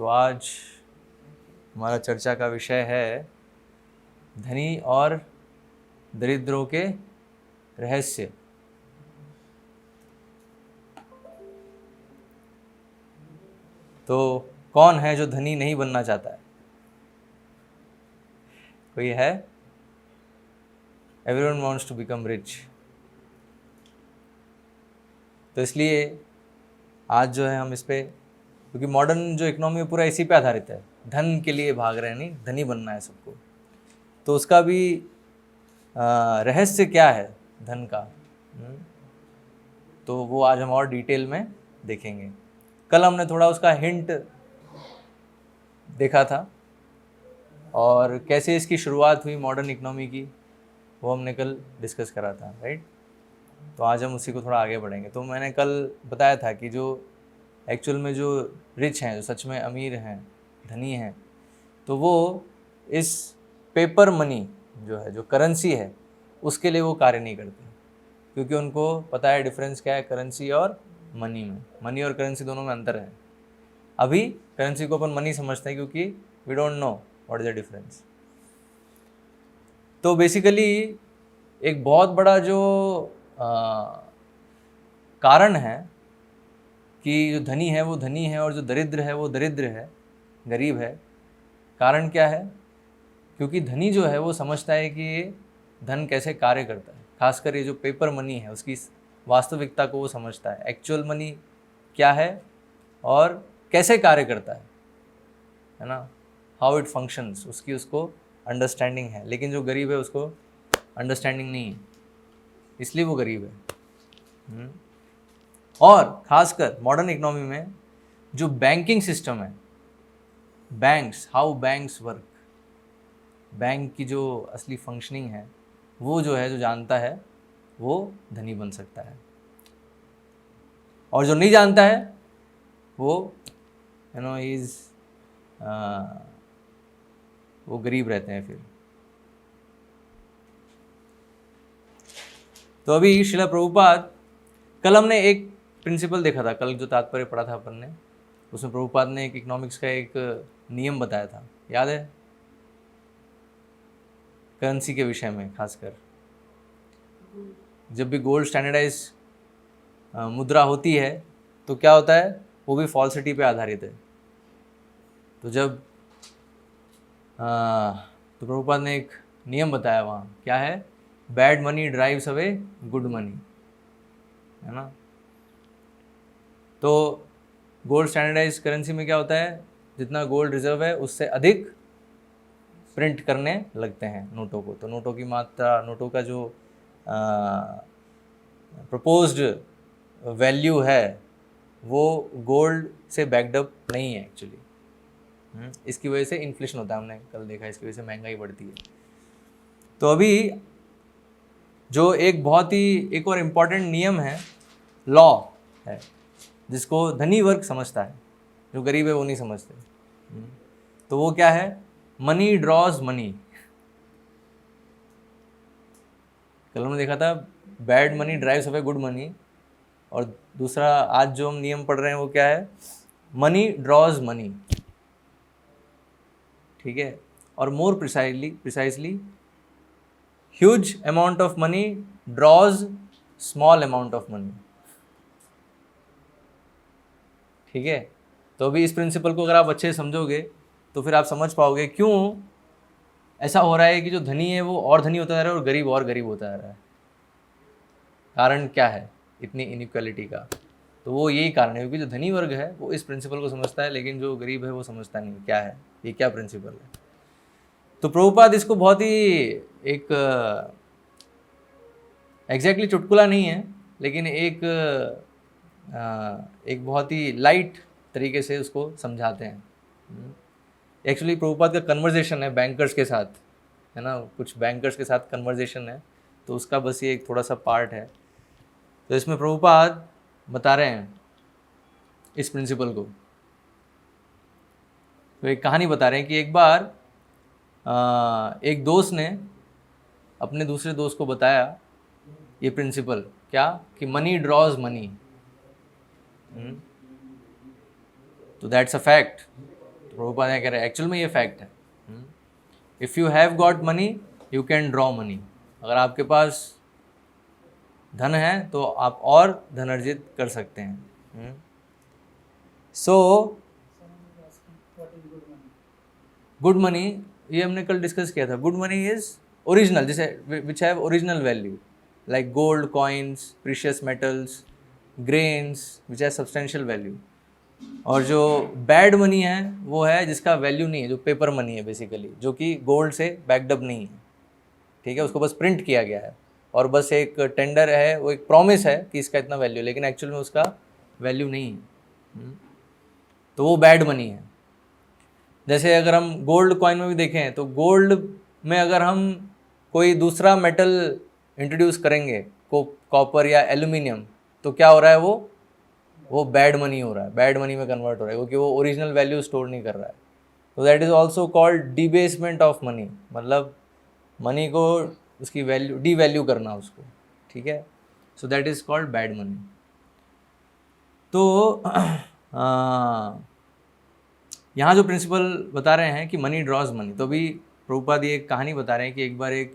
तो आज हमारा चर्चा का विषय है धनी और दरिद्रों के रहस्य। तो कौन है जो धनी नहीं बनना चाहता है? कोई है? Everyone wants to become rich. तो इसलिए आज जो है हम इस पे, क्योंकि मॉडर्न जो इकोनॉमी है पूरा इसी पे आधारित है, धन के लिए भाग रहे हैं, नहीं धनी बनना है सबको। तो उसका भी रहस्य क्या है धन का, तो वो आज हम और डिटेल में देखेंगे। कल हमने थोड़ा उसका हिंट देखा था और कैसे इसकी शुरुआत हुई मॉडर्न इकोनॉमी की, वो हमने कल डिस्कस करा था, राइट। तो आज हम उसी को थोड़ा आगे बढ़ेंगे। तो मैंने कल बताया था कि जो एक्चुअल में जो रिच हैं, जो सच में अमीर हैं, धनी हैं, तो वो इस पेपर मनी जो है, जो करेंसी है, उसके लिए वो कार्य नहीं करते, क्योंकि उनको पता है डिफरेंस क्या है करेंसी और मनी में। मनी और करेंसी दोनों में अंतर है। अभी करेंसी को अपन मनी समझते हैं क्योंकि we don't know what is the difference. तो बेसिकली एक बहुत बड़ा जो कारण है कि जो धनी है वो धनी है और जो दरिद्र है वो दरिद्र है, गरीब है। कारण क्या है? क्योंकि धनी जो है वो समझता है कि ये धन कैसे कार्य करता है, खासकर ये जो पेपर मनी है उसकी वास्तविकता को वो समझता है, एक्चुअल मनी क्या है और कैसे कार्य करता है ना, हाउ इट फंक्शंस, उसकी उसको अंडरस्टैंडिंग है। लेकिन जो गरीब है उसको अंडरस्टैंडिंग नहीं है, इसलिए वो गरीब है। और खासकर मॉडर्न इकोनॉमी में जो बैंकिंग सिस्टम है, banks, how banks work, bank की जो असली फंक्शनिंग है, वो जो है, जो जानता है वो धनी बन सकता है, और जो नहीं जानता है वो वो गरीब रहते हैं फिर। तो अभी श्रील प्रभुपाद, कल हमने एक प्रिंसिपल देखा था, कल जो तात्पर्य पढ़ा था अपन ने, उसमें प्रभुपाद ने एक इकोनॉमिक्स का एक नियम बताया था, याद है? करेंसी के विषय में खासकर, जब भी गोल्ड स्टैंडर्डाइज मुद्रा होती है तो क्या होता है, वो भी फॉल्सिटी पे आधारित है। तो जब तो प्रभुपाद ने एक नियम बताया वहाँ, क्या है? Bad money drives away good money, है ना। तो गोल्ड स्टैंडर्डाइज करेंसी में क्या होता है, जितना गोल्ड रिजर्व है उससे अधिक प्रिंट करने लगते हैं नोटों को। तो नोटों की मात्रा, नोटों का जो प्रपोज्ड वैल्यू है वो गोल्ड से बैकअप नहीं है एक्चुअली। इसकी वजह से इन्फ्लेशन होता है, हमने कल देखा, इसकी वजह से महंगाई बढ़ती है। तो अभी जो एक बहुत ही एक और इम्पॉर्टेंट नियम है, लॉ है, जिसको धनी वर्ग समझता है, जो गरीब है वो नहीं समझते। तो वो क्या है? Money draws money. कल हमने देखा था bad money drives away good money, और दूसरा आज जो हम नियम पढ़ रहे हैं वो क्या है? मनी ड्रॉज मनी, ठीक है। और more precisely huge amount of money draws small amount of money, ठीक है। तो अभी इस प्रिंसिपल को अगर आप अच्छे से समझोगे तो फिर आप समझ पाओगे क्यों ऐसा हो रहा है कि जो धनी है वो और धनी होता जा रहा है और गरीब और गरीब होता जा रहा है। कारण क्या है इतनी इनइक्वालिटी का? तो वो यही कारण है, क्योंकि जो धनी वर्ग है वो इस प्रिंसिपल को समझता है, लेकिन जो गरीब है वो समझता नहीं क्या है, ये क्या प्रिंसिपल है। तो प्रभुपाद इसको बहुत ही एक एग्जैक्टली चुटकुला नहीं है, लेकिन एक बहुत ही लाइट तरीके से उसको समझाते हैं। एक्चुअली प्रभुपाद का कन्वर्जेशन है बैंकर्स के साथ, है ना, कुछ बैंकर्स के साथ कन्वर्जेशन है, तो उसका बस ये एक थोड़ा सा पार्ट है। तो इसमें प्रभुपाद बता रहे हैं इस प्रिंसिपल को। तो एक कहानी बता रहे हैं कि एक बार एक दोस्त ने अपने दूसरे दोस्त को बताया ये प्रिंसिपल, क्या कि मनी ड्रॉज मनी। तो दैट्स अ फैक्ट। प्रभुपाद कह रहे हैं एक्चुअल में ये फैक्ट है। If you have got money you can draw money. अगर आपके पास धन है तो आप और धन अर्जित कर सकते हैं। सो गुड मनी, ये हमने कल डिस्कस किया था। गुड मनी इज ओरिजिनल, जैसे which have original value like gold, coins, precious metals, grains which have substantial value. और जो बैड मनी है वो है जिसका वैल्यू नहीं है, जो पेपर मनी है बेसिकली, जो कि गोल्ड से बैक्ड अप नहीं है, ठीक है, उसको बस प्रिंट किया गया है और बस एक टेंडर है, वो एक प्रॉमिस है कि इसका इतना वैल्यू, लेकिन एक्चुअल में उसका वैल्यू नहीं है। तो वो बैड मनी है। जैसे अगर हम गोल्ड कॉइन में भी देखें तो गोल्ड में अगर हम कोई दूसरा मेटल इंट्रोड्यूस करेंगे, कॉपर या एल्यूमिनियम, तो क्या हो रहा है, वो बैड मनी हो रहा है, बैड मनी में कन्वर्ट हो रहा है, क्योंकि वो ओरिजिनल वैल्यू स्टोर नहीं कर रहा है। तो that is also called debasement of money, मतलब मनी को उसकी वैल्यू डी वैल्यू करना उसको, ठीक है। So that is called bad money. तो यहाँ जो प्रिंसिपल बता रहे हैं कि मनी ड्रॉज मनी, तो अभी प्रभुपाद ये एक कहानी बता रहे हैं कि एक बार एक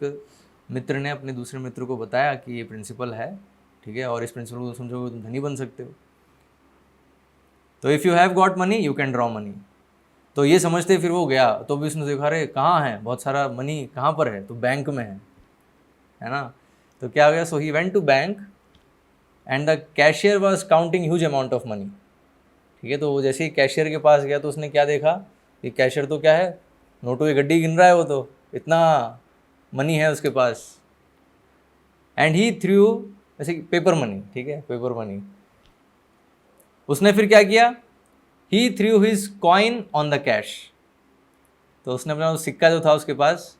मित्र ने अपने दूसरे मित्र को बताया कि ये प्रिंसिपल है, ठीक है, और इस प्रिंसिपल को समझोगे तुम धनी बन सकते हो। तो if you have got money you can draw money. तो ये समझते फिर वो गया, तो भी उसने देखा अरे कहाँ है, बहुत सारा मनी कहाँ पर है, तो बैंक में है ना। तो क्या हो गया, so he went to bank and the cashier was counting huge amount of money, ठीक है। तो वो जैसे ही कैशियर के पास गया तो उसने क्या देखा कि कैशियर तो क्या है, नोटों की गड्डी गिन रहा है, वो तो इतना मनी है उसके पास। एंड ही थ्रू, ऐसे पेपर मनी, ठीक है, पेपर मनी। उसने फिर क्या किया, he threw his coin on the cash. तो उसने अपना सिक्का जो था उसके पास,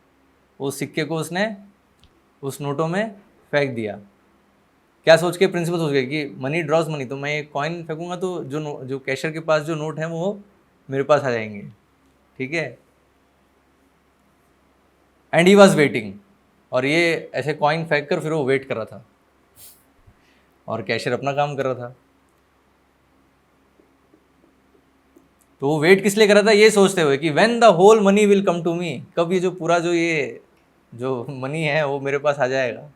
उस सिक्के को उसने उस नोटों में फेंक दिया। क्या सोच के, प्रिंसिपल सोच गए कि मनी ड्रॉज मनी, तो मैं ये कॉइन फेंकूंगा तो जो कैशियर के पास जो नोट हैं वो मेरे पास आ जाएंगे, ठीक है। एंड ही वॉज वेटिंग, और ये ऐसे कॉइन फेंक कर फिर वो वेट कर रहा था और कैशियर अपना काम कर रहा था। तो वो वेट किस लिए कर रहा था, ये सोचते हुए कि when the whole money will come to me, कब ये जो पूरा जो मनी है वो मेरे पास आ जाएगा।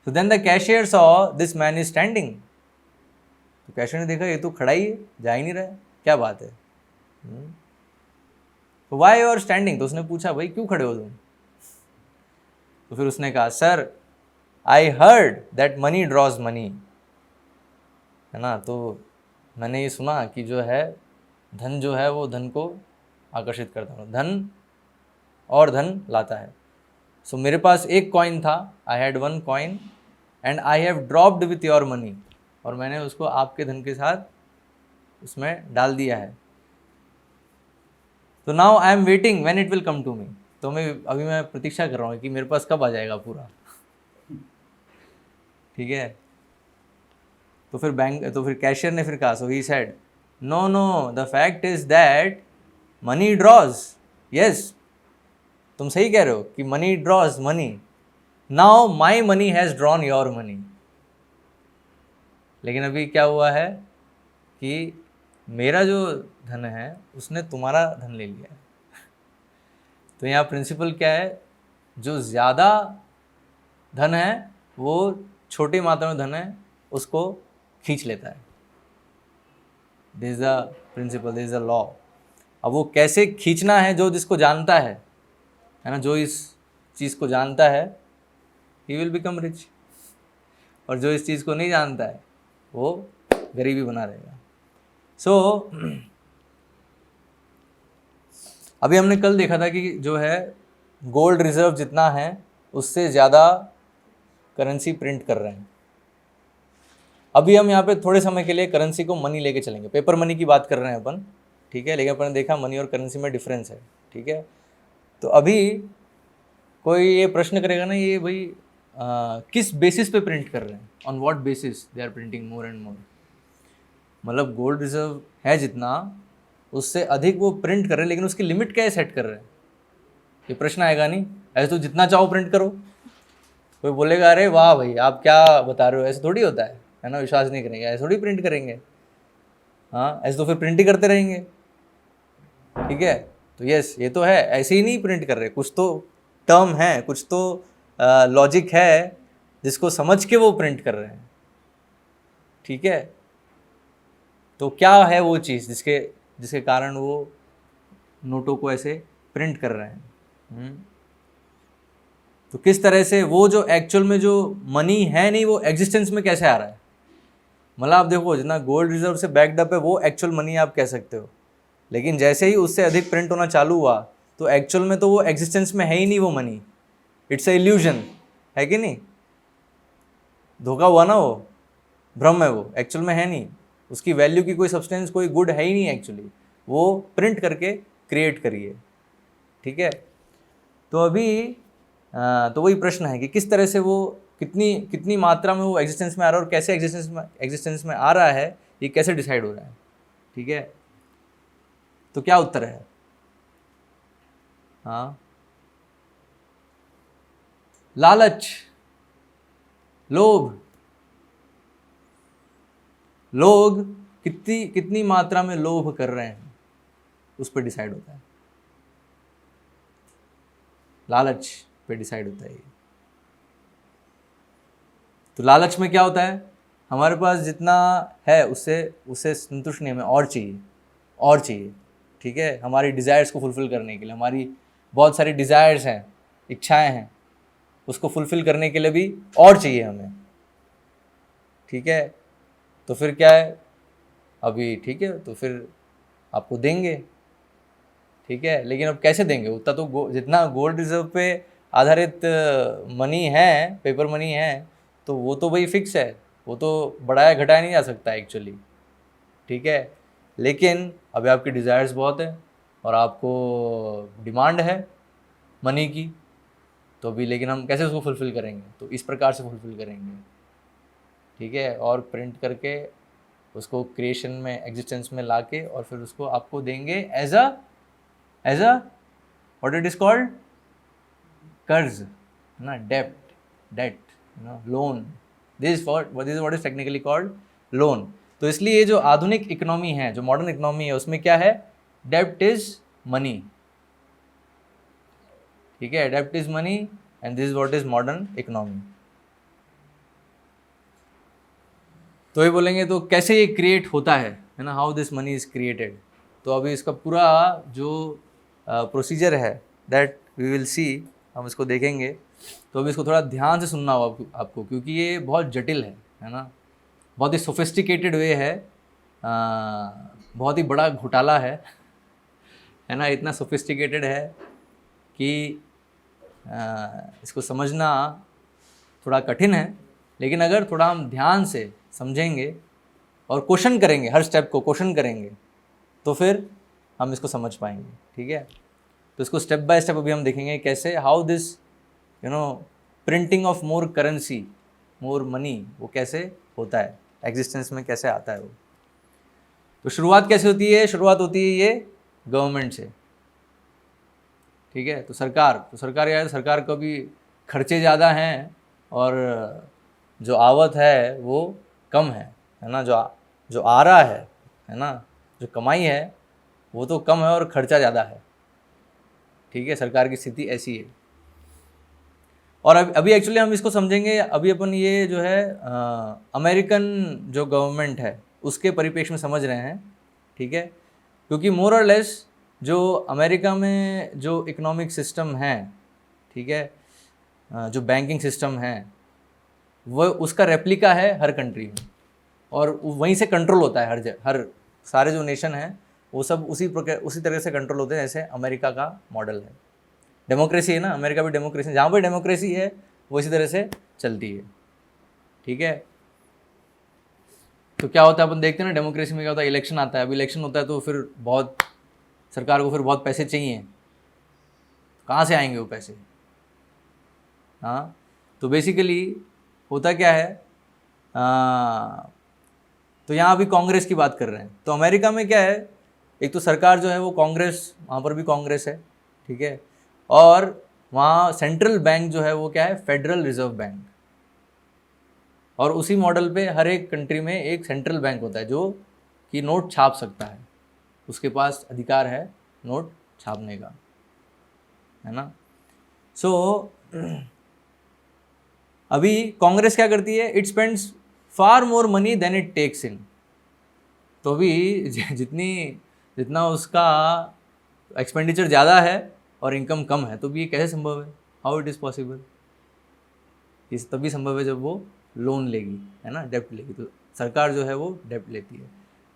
So then the cashier saw this man is standing. तो कैशियर ने देखा ये तो खड़ा ही है, जा ही नहीं रहा है, क्या बात है। तो why you are standing? तो उसने पूछा भाई क्यों खड़े हो तुम। तो फिर उसने कहा sir I heard that money draws money, है ना। तो मैंने ये सुना कि जो है धन जो है वो धन को आकर्षित करता है, धन और धन लाता है। सो मेरे पास एक कॉइन था, I had one coin and I have dropped with your money, और मैंने उसको आपके धन के साथ उसमें डाल दिया है। तो now I am waiting when it will come to me, तो मैं प्रतीक्षा कर रहा हूँ कि मेरे पास कब आ जाएगा पूरा, ठीक है। तो फिर कैशियर ने फिर कहा, so he said no the fact is that money draws, yes तुम सही कह रहे हो कि money draws money, now my money has drawn your money. लेकिन अभी क्या हुआ है कि मेरा जो धन है उसने तुम्हारा धन ले लिया है। तो यहाँ प्रिंसिपल क्या है, जो ज़्यादा धन है वो छोटी मात्रा में धन है उसको खींच लेता है। This is the principle, this is the law. अब वो कैसे खींचना है, जो जिसको जानता है ना, जो इस चीज़ को जानता है ही विल बिकम रिच, और जो इस चीज़ को नहीं जानता है वो गरीबी बना रहेगा। सो अभी हमने कल देखा था कि जो है गोल्ड रिजर्व जितना है उससे ज़्यादा करेंसी प्रिंट कर रहे हैं। अभी हम यहाँ पे थोड़े समय के लिए करेंसी को मनी लेके चलेंगे, पेपर मनी की बात कर रहे हैं अपन, ठीक है, लेकिन अपन ने देखा मनी और करेंसी में डिफरेंस है, ठीक है। तो अभी कोई ये प्रश्न करेगा ना, ये भाई किस बेसिस पे प्रिंट कर रहे हैं, on what basis they are printing more and more. मतलब गोल्ड रिजर्व है जितना उससे अधिक वो प्रिंट कर रहे हैं, लेकिन उसकी लिमिट क्या है सेट कर रहे हैं, ये प्रश्न आएगा नहीं। ऐसे तो जितना चाहो प्रिंट करो, कोई बोलेगा अरे वाह भाई आप क्या बता रहे हो, ऐसे थोड़ी होता है ना, विश्वास नहीं करेंगे, ऐसे थोड़ी प्रिंट करेंगे, हाँ ऐसे तो फिर प्रिंट ही करते रहेंगे। ठीक है। तो यस, ये तो है, ऐसे ही नहीं प्रिंट कर रहे, कुछ तो टर्म है, कुछ तो लॉजिक है जिसको समझ के वो प्रिंट कर रहे हैं। ठीक है, तो क्या है वो चीज़ जिसके जिसके कारण वो नोटों को ऐसे प्रिंट कर रहे हैं। तो किस तरह से वो जो एक्चुअल में जो मनी है नहीं, वो एग्जिस्टेंस में कैसे आ रहा है। मतलब आप देखो, जितना गोल्ड रिजर्व से बैक्ड अप है वो एक्चुअल मनी आप कह सकते हो, लेकिन जैसे ही उससे अधिक प्रिंट होना चालू हुआ तो एक्चुअल में तो वो एग्जिस्टेंस में है ही नहीं वो मनी, इट्स अ इल्यूजन, है कि नहीं। धोखा हुआ ना, वो भ्रम है, वो एक्चुअल में है नहीं, उसकी वैल्यू की कोई सब्सटेंस, कोई गुड है ही नहीं एक्चुअली, वो प्रिंट करके क्रिएट करी है। ठीक है, तो अभी तो वही प्रश्न है कि किस तरह से वो कितनी कितनी मात्रा में वो एग्जिस्टेंस में आ रहा है और कैसे एग्जिस्टेंस में आ रहा है, ये कैसे डिसाइड हो रहा है। ठीक है, तो क्या उत्तर है। हाँ, लालच, लोभ। लोग कितनी कितनी मात्रा में लोभ कर रहे हैं उस पर डिसाइड होता है, लालच पे डिसाइड होता है ये। तो लालच में क्या होता है, हमारे पास जितना है उससे उससे संतुष्ट नहीं, हमें और चाहिए, और चाहिए। ठीक है, हमारी डिज़ायर्स को फुलफ़िल करने के लिए, हमारी बहुत सारी डिज़ायर्स हैं, इच्छाएं हैं, उसको फुलफ़िल करने के लिए भी और चाहिए हमें। ठीक है, तो फिर क्या है अभी, ठीक है, तो फिर आपको देंगे। ठीक है, लेकिन अब कैसे देंगे, उतना तो जितना गोल्ड रिजर्व पे आधारित मनी है, पेपर मनी है, तो वो तो भाई फिक्स है, वो तो बढ़ाया घटाया नहीं जा सकता एक्चुअली। ठीक है, लेकिन अभी आपकी डिज़ायर्स बहुत है और आपको डिमांड है मनी की, तो अभी लेकिन हम कैसे उसको फुलफ़िल करेंगे, तो इस प्रकार से फुलफ़िल करेंगे। ठीक है, और प्रिंट करके उसको क्रिएशन में, एग्जिस्टेंस में लाके और फिर उसको आपको देंगे as a what it is called, कर्ज ना, डेट ना, loan. This what is technically called loan. तो इसलिए ये जो आधुनिक इकोनॉमी है, जो मॉडर्न इकोनॉमी है, उसमें क्या है, डेप्ट इज मनी। ठीक है, डेप्ट is money and this what is modern economy. तो ये बोलेंगे तो कैसे ये क्रिएट होता है ना, how this money is created. तो अभी इसका पूरा जो प्रोसीजर है दैट वी विल सी, हम इसको देखेंगे। तो अभी इसको थोड़ा ध्यान से सुनना होगा आपको, क्योंकि ये बहुत जटिल है ना, बहुत ही सोफिस्टिकेटेड वे है, बहुत ही बड़ा घोटाला है ना, इतना सोफिस्टिकेटेड है कि इसको समझना थोड़ा कठिन है। लेकिन अगर थोड़ा हम ध्यान से समझेंगे और क्वेश्चन करेंगे, हर स्टेप को क्वेश्चन करेंगे, तो फिर हम इसको समझ पाएंगे। ठीक है, तो इसको स्टेप बाय स्टेप अभी हम देखेंगे कैसे, how this printing of more currency, more money, वो कैसे होता है, एग्जिस्टेंस में कैसे आता है वो। तो शुरुआत कैसे होती है, शुरुआत होती है ये गवर्नमेंट से। ठीक है, तो सरकार यार, सरकार को भी खर्चे ज़्यादा हैं और जो आवत है वो कम है ना, जो आ रहा है ना, जो कमाई है वो तो कम है और खर्चा ज़्यादा है। ठीक है, सरकार की स्थिति ऐसी है। और अभी एक्चुअली हम इसको समझेंगे, अभी अपन ये जो है अमेरिकन जो गवर्नमेंट है उसके परिप्रेक्ष्य में समझ रहे हैं। ठीक है, क्योंकि मोर और लेस जो अमेरिका में जो इकोनॉमिक सिस्टम है, ठीक है, जो बैंकिंग सिस्टम है, वो उसका रेप्लिका है हर कंट्री में, और वहीं से कंट्रोल होता है हर सारे जो नेशन हैं वो सब उसी तरह से कंट्रोल होते हैं जैसे अमेरिका का मॉडल है। डेमोक्रेसी है ना, अमेरिका भी डेमोक्रेसी, जहाँ पर डेमोक्रेसी है वो इसी तरह से चलती है। ठीक है, तो क्या होता है अपन देखते हैं ना, डेमोक्रेसी में क्या होता है, इलेक्शन आता है, अब इलेक्शन होता है तो फिर बहुत सरकार को फिर बहुत पैसे चाहिए, कहाँ से आएंगे वो पैसे। हाँ, तो बेसिकली होता क्या है, तो यहाँ अभी कांग्रेस की बात कर रहे हैं। तो अमेरिका में क्या है, एक तो सरकार जो है वो कांग्रेस, वहाँ पर भी कांग्रेस है। ठीक है, और वहाँ सेंट्रल बैंक जो है वो क्या है, फेडरल रिजर्व बैंक। और उसी मॉडल पे हर एक कंट्री में एक सेंट्रल बैंक होता है जो कि नोट छाप सकता है, उसके पास अधिकार है नोट छापने का, है ना। सो अभी कांग्रेस क्या करती है, it spends far more money than it takes in. तो अभी जितना उसका एक्सपेंडिचर ज़्यादा है और इनकम कम है, तो भी ये कैसे संभव है, हाउ इट इज़ पॉसिबल। इस तभी संभव है जब वो लोन लेगी, है ना, डेप्ट लेगी। तो सरकार जो है वो डेप्ट लेती है,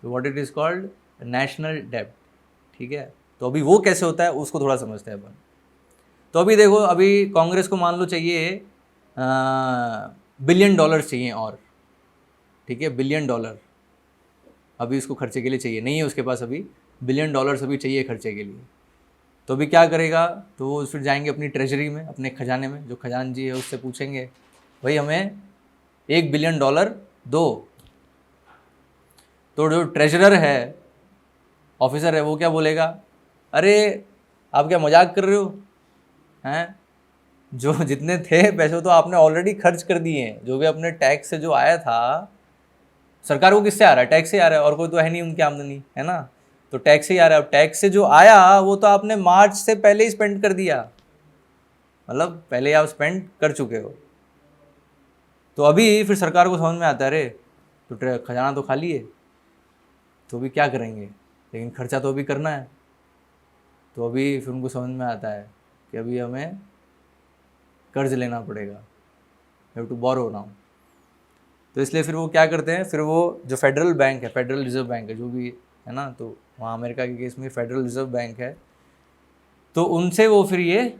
तो what it is called national डेप्ट, ठीक है। तो अभी वो कैसे होता है उसको थोड़ा समझते हैं अपन। तो अभी देखो, अभी कांग्रेस को मान लो चाहिए $1 बिलियन चाहिए और, ठीक है, $1 बिलियन अभी उसको खर्चे के लिए चाहिए, नहीं है उसके पास अभी $1 बिलियन अभी चाहिए खर्चे के लिए। तो अभी क्या करेगा, तो वो फिर जाएंगे अपनी ट्रेजरी में, अपने खजाने में, जो खजानजी है उससे पूछेंगे भाई हमें $1 बिलियन दो। तो जो ट्रेजरर है, ऑफिसर है, वो क्या बोलेगा, अरे आप क्या मजाक कर रहे हो, हैं, जो जितने थे पैसे तो आपने ऑलरेडी खर्च कर दिए हैं, जो भी अपने टैक्स से जो आया था, सरकार को किससे आ रहा है, टैक्स से आ रहा है, और कोई तो है नहीं उनकी आमदनी, है ना, तो टैक्स से ही आ रहा है। अब टैक्स से जो आया वो तो आपने मार्च से पहले ही स्पेंड कर दिया, मतलब पहले आप स्पेंड कर चुके हो। तो अभी फिर सरकार को समझ में आता है, अरे तो खजाना तो खाली है, तो अभी क्या करेंगे, लेकिन खर्चा तो अभी करना है। तो अभी फिर उनको समझ में आता है कि अभी हमें कर्ज लेना पड़ेगा, हैव टू बोरो नाउ। तो इसलिए फिर वो क्या करते हैं, फिर वो जो फेडरल बैंक है, फेडरल रिजर्व बैंक है जो भी है ना, तो वहाँ अमेरिका के केस में फेडरल रिजर्व बैंक है, तो उनसे वो फिर ये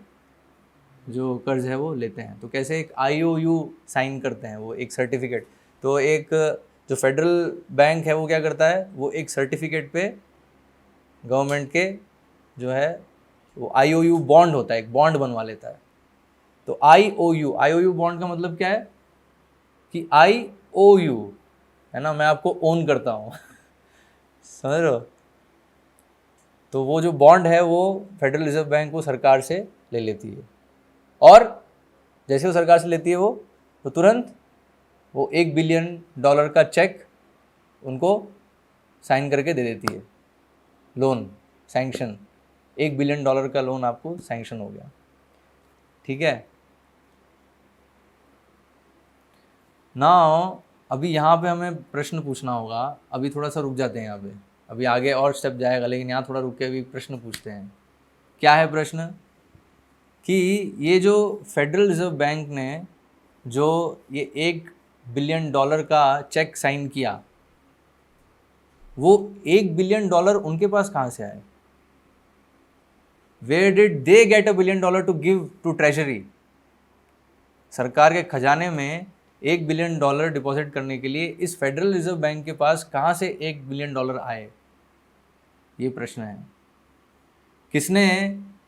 जो कर्ज है वो लेते हैं। तो कैसे, एक IOU साइन करते हैं, वो एक सर्टिफिकेट। तो एक जो फेडरल बैंक है वो क्या करता है, वो एक सर्टिफिकेट पे गवर्नमेंट के जो है वो IOU बॉन्ड होता है, एक बॉन्ड बनवा लेता है। तो IOU बॉन्ड का मतलब क्या है कि IOU, है ना, मैं आपको ओन करता हूँ समझ रहे हो। तो वो जो बॉन्ड है वो फेडरल रिजर्व बैंक वो सरकार से ले लेती है, और जैसे वो सरकार से लेती है वो, तो तुरंत वो $1 बिलियन का चेक उनको साइन करके दे देती है, लोन सैंक्शन, $1 बिलियन का लोन आपको सैंक्शन हो गया, ठीक है। नाउ अभी यहाँ पे हमें प्रश्न पूछना होगा, अभी थोड़ा सा रुक जाते हैं यहाँ पे, अभी आगे और स्टेप जाएगा, लेकिन यहाँ थोड़ा रुक के अभी प्रश्न पूछते हैं। क्या है प्रश्न, कि ये जो फेडरल रिजर्व बैंक ने जो ये $1 बिलियन का चेक साइन किया, वो $1 बिलियन उनके पास कहाँ से आए, where did they get $1 billion to give to Treasury. सरकार के खजाने में $1 बिलियन डिपॉजिट करने के लिए इस फेडरल रिजर्व बैंक के पास कहाँ से $1 बिलियन आए, ये प्रश्न है। किसने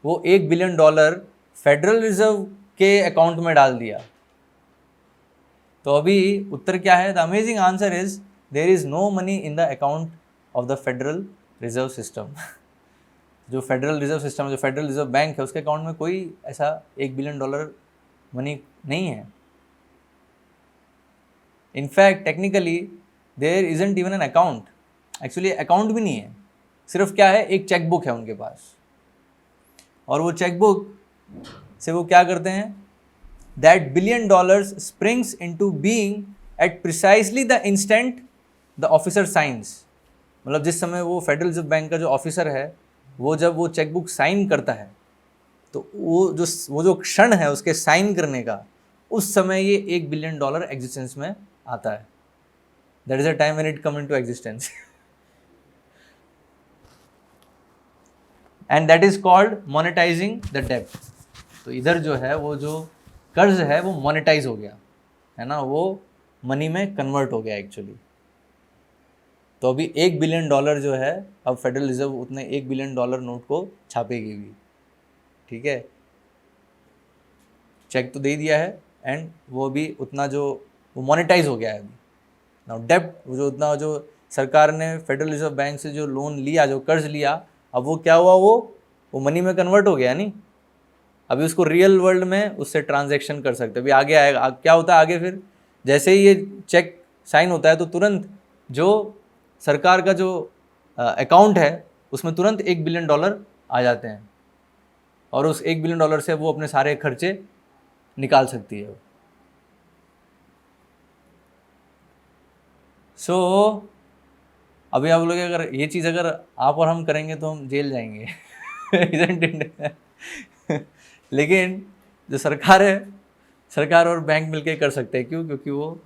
वो $1 बिलियन फेडरल रिजर्व के अकाउंट में डाल दिया। तो अभी उत्तर क्या है, the amazing answer is there is no money in the account of the Federal Reserve system जो फेडरल रिजर्व सिस्टम, जो फेडरल रिजर्व बैंक है, उसके अकाउंट में कोई ऐसा $1 बिलियन मनी नहीं है। In fact technically there isn't even an account, actually account भी नहीं है, सिर्फ क्या है, एक चेकबुक है उनके पास, और वो चेकबुक से वो क्या करते हैं, that $1 billion springs into being at precisely the instant the officer science. मतलब जिस समय वो फेडरल रिजर्व बैंक का जो ऑफिसर है, वो जब वो चेकबुक साइन करता है, तो वो जो क्षण है उसके साइन करने का, उस समय ये $1 बिलियन एग्जिस्टेंस में आता है। That is a time when it come into existence and that is called monetising the डेब्ट। तो इधर जो है वो जो कर्ज है वो मोनेटाइज हो गया, है ना, वो मनी में कन्वर्ट हो गया एक्चुअली। तो अभी $1 बिलियन जो है, अब फेडरल रिजर्व उतने $1 बिलियन नोट को छापेगी भी, ठीक है। चेक तो दे दिया है, एंड वो भी उतना जो वो मोनेटाइज हो गया है अभी। नाउ डेब्ट, वो जो उतना जो सरकार ने फेडरल रिजर्व बैंक से जो लोन लिया, जो कर्ज लिया, अब वो क्या हुआ, वो मनी में कन्वर्ट हो गया नहीं। अभी उसको रियल वर्ल्ड में उससे ट्रांजैक्शन कर सकते। अभी आगे आएगा क्या होता है आगे, फिर जैसे ही ये चेक साइन होता है तो तुरंत जो सरकार का जो अकाउंट है उसमें तुरंत $1 बिलियन आ जाते हैं और उस $1 बिलियन से वो अपने सारे खर्चे निकाल सकती है। सो अभी आप लोग अगर ये चीज़ अगर आप और हम करेंगे तो हम जेल जाएंगे isn't it? लेकिन जो सरकार है, सरकार और बैंक मिलके कर सकते हैं। क्यों? क्योंकि वो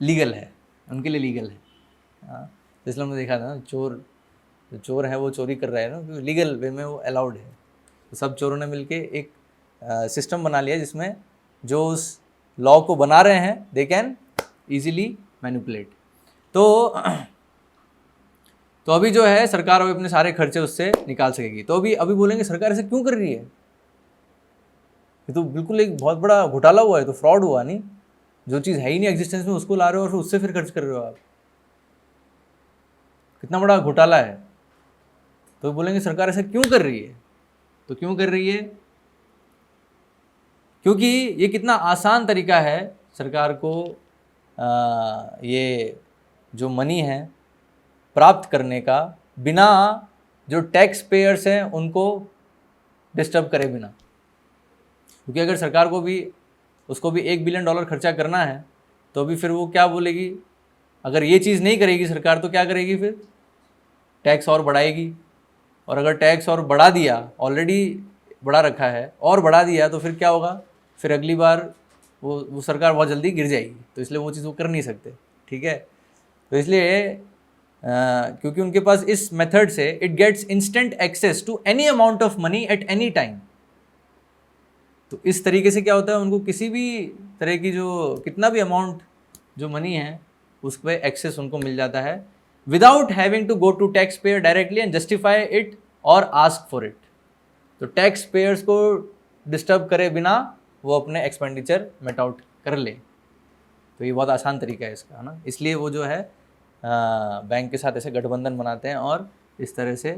लीगल है, उनके लिए लीगल है। तो इसलिए हमने देखा था ना, जो चोर है वो चोरी कर रहा है ना, क्योंकि लीगल वे में वो अलाउड है। तो सब चोरों ने मिलके एक सिस्टम बना लिया जिसमें जो उस लॉ को बना रहे हैं दे कैन ईजिली मैनिपुलेट। तो अभी जो है सरकार अभी अपने सारे खर्चे उससे निकाल सकेगी। तो अभी बोलेंगे सरकार ऐसे क्यों कर रही है? ये तो बिल्कुल एक बहुत बड़ा घोटाला हुआ है, तो फ्रॉड हुआ नहीं। जो चीज़ है ही नहीं एग्जिस्टेंस में उसको ला रहे हो और फिर उससे फिर खर्च कर रहे हो आप, कितना बड़ा घोटाला है। तो बोलेंगे सरकार ऐसा क्यों कर रही है? तो क्यों कर रही है? क्योंकि ये कितना आसान तरीका है सरकार को ये जो मनी है प्राप्त करने का, बिना जो टैक्स पेयर्स हैं उनको डिस्टर्ब करे बिना। क्योंकि अगर सरकार को भी उसको भी $1 बिलियन खर्चा करना है तो अभी फिर वो क्या बोलेगी? अगर ये चीज़ नहीं करेगी सरकार तो क्या करेगी? फिर टैक्स और बढ़ाएगी। और अगर टैक्स और बढ़ा दिया, ऑलरेडी बढ़ा रखा है और बढ़ा दिया, तो फिर क्या होगा? फिर अगली बार वो सरकार बहुत जल्दी गिर जाएगी। तो इसलिए वो चीज़ वो कर नहीं सकते। ठीक है? तो इसलिए क्योंकि उनके पास इस मेथड से it gets instant access to any amount of money at any time. तो इस तरीके से क्या होता है, उनको किसी भी तरह की जो कितना भी अमाउंट जो मनी है उस पर एक्सेस उनको मिल जाता है without having to go to tax payer directly and justify it और आस्क फॉर इट। तो टैक्स पेयर्स को डिस्टर्ब करे बिना वो अपने एक्सपेंडिचर मेट आउट कर ले। तो ये बहुत आसान तरीका है इसका, है ना। इसलिए वो जो है बैंक के साथ ऐसे गठबंधन बनाते हैं और इस तरह से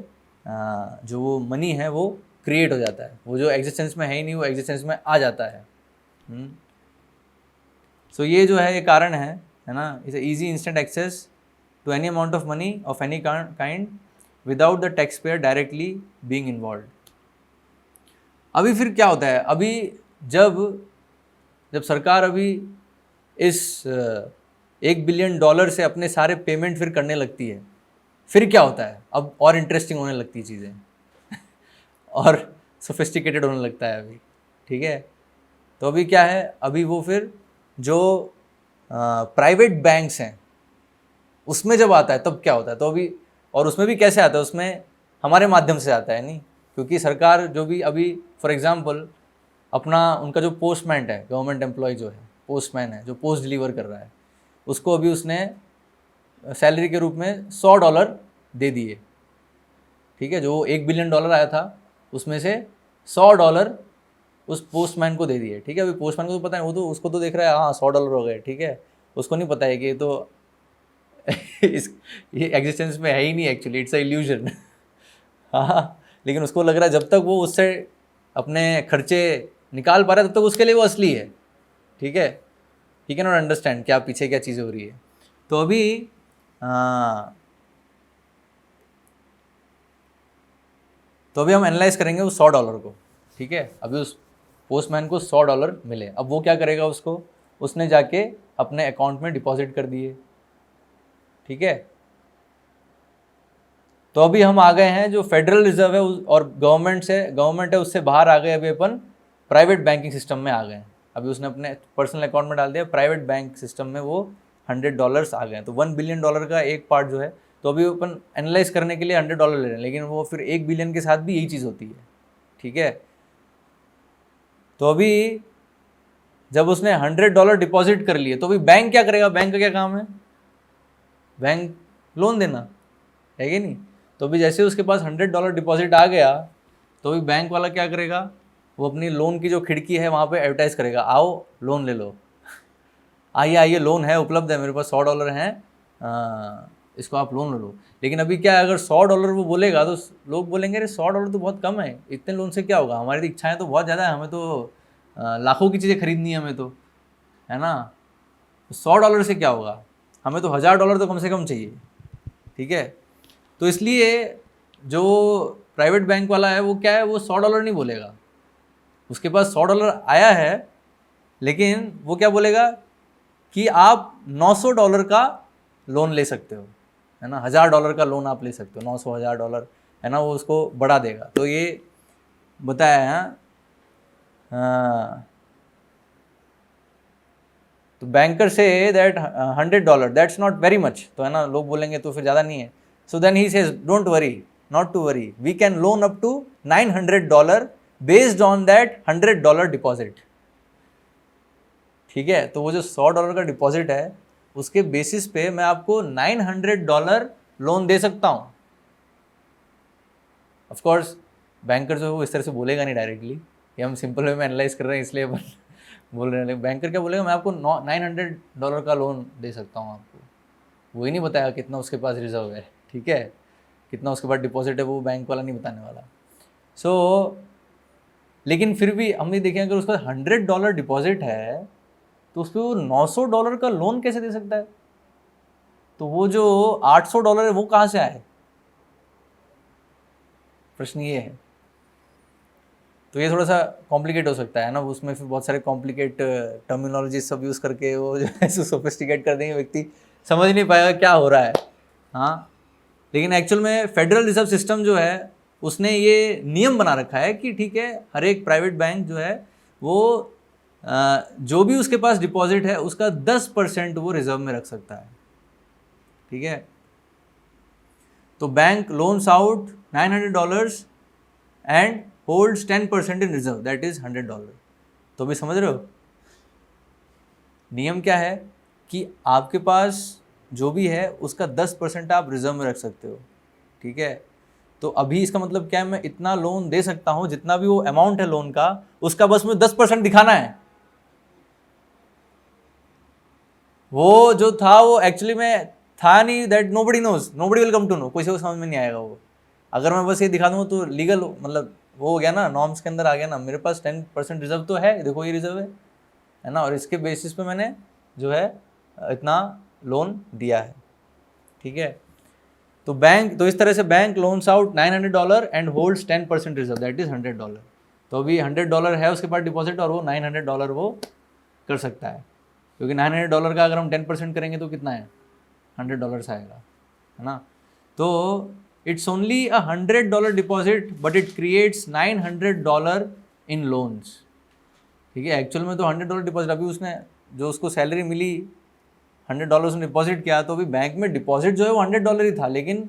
जो वो मनी है वो क्रिएट हो जाता है। वो जो एग्जिस्टेंस में है ही नहीं वो एग्जिस्टेंस में आ जाता है। सो ये जो है ये कारण है ना। It's easy instant access to any amount of money of any kind without the tax payer directly being involve. अभी फिर क्या होता है? अभी जब सरकार अभी इस $1 बिलियन से अपने सारे पेमेंट फिर करने लगती है, फिर क्या होता है? अब और इंटरेस्टिंग होने लगती है चीज़ें और सोफिस्टिकेटेड होने लगता है अभी। ठीक है? तो अभी क्या है, अभी वो फिर जो प्राइवेट बैंक्स हैं उसमें जब आता है तब क्या होता है? तो अभी और उसमें भी कैसे आता है? उसमें हमारे माध्यम से आता है नहीं, क्योंकि सरकार जो भी अभी फॉर एग्जांपल अपना उनका जो पोस्टमैन है, गवर्नमेंट एम्प्लॉय जो है, पोस्टमैन है जो पोस्ट डिलीवर कर रहा है, उसको अभी उसने सैलरी के रूप में $100 दे दिए। ठीक है? जो $1 बिलियन आया था उसमें से $100 उस पोस्टमैन को दे दिए। ठीक है? अभी पोस्टमैन को तो पता है, वो तो उसको तो देख रहा है हाँ $100 हो गए। ठीक है? उसको नहीं पता है कि ये तो ये एग्जिस्टेंस में है ही नहीं, एक्चुअली इट्स अ इल्यूजन। हाँ, लेकिन उसको लग रहा है जब तक वो उससे अपने खर्चे निकाल पा रहा है तब तक उसके लिए वो असली है। ठीक है? ही कैन नॉट अंडरस्टैंड क्या पीछे क्या चीज़ें हो रही है। तो अभी हम एनालाइज करेंगे उस $100 को। ठीक है? अभी उस पोस्टमैन को $100 मिले, अब वो क्या करेगा? उसको उसने जाके अपने अकाउंट में डिपॉजिट कर दिए। ठीक है? तो अभी हम आ गए हैं जो फेडरल रिजर्व है और गवर्नमेंट है उससे बाहर आ गए। अभी अपन प्राइवेट बैंकिंग सिस्टम में आ गए हैं। अभी उसने अपने पर्सनल अकाउंट में डाल दिया, प्राइवेट बैंक सिस्टम में वो $100 आ गए। तो $1 बिलियन का एक पार्ट जो है, तो अभी अपन एनालाइज करने के लिए $100 ले रहे हैं, लेकिन वो फिर $1 बिलियन के साथ भी यही चीज़ होती है। ठीक है? तो अभी जब उसने $100 डिपॉजिट कर लिए तो अभी बैंक क्या करेगा? बैंक का क्या काम है? बैंक लोन देना है कि नहीं? तो अभी जैसे उसके पास $100 डिपॉजिट आ गया तो अभी बैंक वाला क्या करेगा? वो अपनी लोन की जो खिड़की है वहाँ पे एडवर्टाइज करेगा, आओ लोन ले लो, आइए लोन है उपलब्ध है, मेरे पास $100 हैं, इसको आप लोन ले लो। लेकिन अभी क्या है, अगर $100 वो बोलेगा तो लोग बोलेंगे अरे $100 तो बहुत कम है, इतने लोन से क्या होगा, हमारी इच्छाएं तो बहुत ज़्यादा है, हमें तो लाखों की चीज़ें खरीदनी है हमें तो, है ना। $100 से क्या होगा, हमें तो $1000 तो कम से कम चाहिए। ठीक है? तो इसलिए जो प्राइवेट बैंक वाला है वो क्या है, वो $100 नहीं बोलेगा, उसके पास $100 आया है, लेकिन वो क्या बोलेगा कि आप $900 का लोन ले सकते हो, है ना, $1000 का लोन आप ले सकते हो, 900 $1000, है ना, वो उसको बढ़ा देगा। तो ये बताया है। हाँ, तो banker say that $100 that's not very much, तो है ना, लोग बोलेंगे तो फिर ज़्यादा नहीं है। So then he says don't worry, not to worry, we can loan up to $900 based on that $100 deposit. ठीक है, तो वो जो $100 का डिपॉजिट है उसके बेसिस पे मैं आपको $900 लोन दे सकता हूँ। ऑफ कोर्स बैंकर जो है वो इस तरह से बोलेगा नहीं डायरेक्टली, ये हम सिंपल वे में एनालाइज कर रहे हैं इसलिए अपन बोल रहे हैं। बैंकर क्या बोलेगा, मैं आपको $900 का लोन दे सकता हूँ आपको, वही नहीं बताया कितना उसके पास रिजर्व है, ठीक है, कितना उसके पास डिपॉजिट है वो बैंक वाला नहीं बताने वाला। सो लेकिन फिर भी हमने देखे अगर उसका $100 डिपॉजिट है तो उस पर वो $900 का लोन कैसे दे सकता है? तो वो जो $800 है वो कहाँ से आए, प्रश्न ये है। तो ये थोड़ा सा कॉम्प्लिकेट हो सकता है ना, उसमें फिर बहुत सारे कॉम्प्लिकेट टर्मिनोलॉजी सब यूज़ करके वो जो है सोफिस्टिकेट कर देंगे, व्यक्ति समझ नहीं पाएगा क्या हो रहा है। हाँ, लेकिन एक्चुअल में फेडरल रिजर्व सिस्टम जो है उसने ये नियम बना रखा है कि ठीक है, हर एक प्राइवेट बैंक जो है वो जो भी उसके पास डिपॉजिट है उसका 10% वो रिजर्व में रख सकता है। ठीक है, तो bank loans out $900 and holds 10% in reserve, that is $100। तो भी समझ रहे हो नियम क्या है कि आपके पास जो भी है उसका 10% आप रिजर्व में रख सकते हो। ठीक है, तो अभी इसका मतलब क्या है, मैं इतना लोन दे सकता हूं, जितना भी वो अमाउंट है लोन का उसका बस मुझे 10% दिखाना है। वो जो था वो एक्चुअली में था नहीं, that nobody knows, nobody will come to know, किसी को समझ में नहीं आएगा वो। अगर मैं बस ये दिखा दूँ तो लीगल मतलब वो हो गया ना, नॉर्म्स के अंदर आ गया ना, मेरे पास 10% रिजर्व तो है, देखो ये रिजर्व है ना, और इसके बेसिस पे मैंने जो है इतना लोन दिया है। ठीक है, तो बैंक, तो इस तरह से bank loans out $900 and holds 10% reserve, that is $100। तो अभी $100 है उसके पास डिपॉजिट और वो $900 वो कर सकता है, क्योंकि $900 का अगर हम 10% करेंगे तो कितना है, $100 आएगा, है ना। तो it's only $100 deposit but it creates $900 in loans. ठीक है, एक्चुअल में तो $100 डिपॉजिट, अभी उसने जो उसको सैलरी मिली $100 उसने डिपॉजिट किया, तो अभी बैंक में डिपॉजिट जो है वो $100 ही था, लेकिन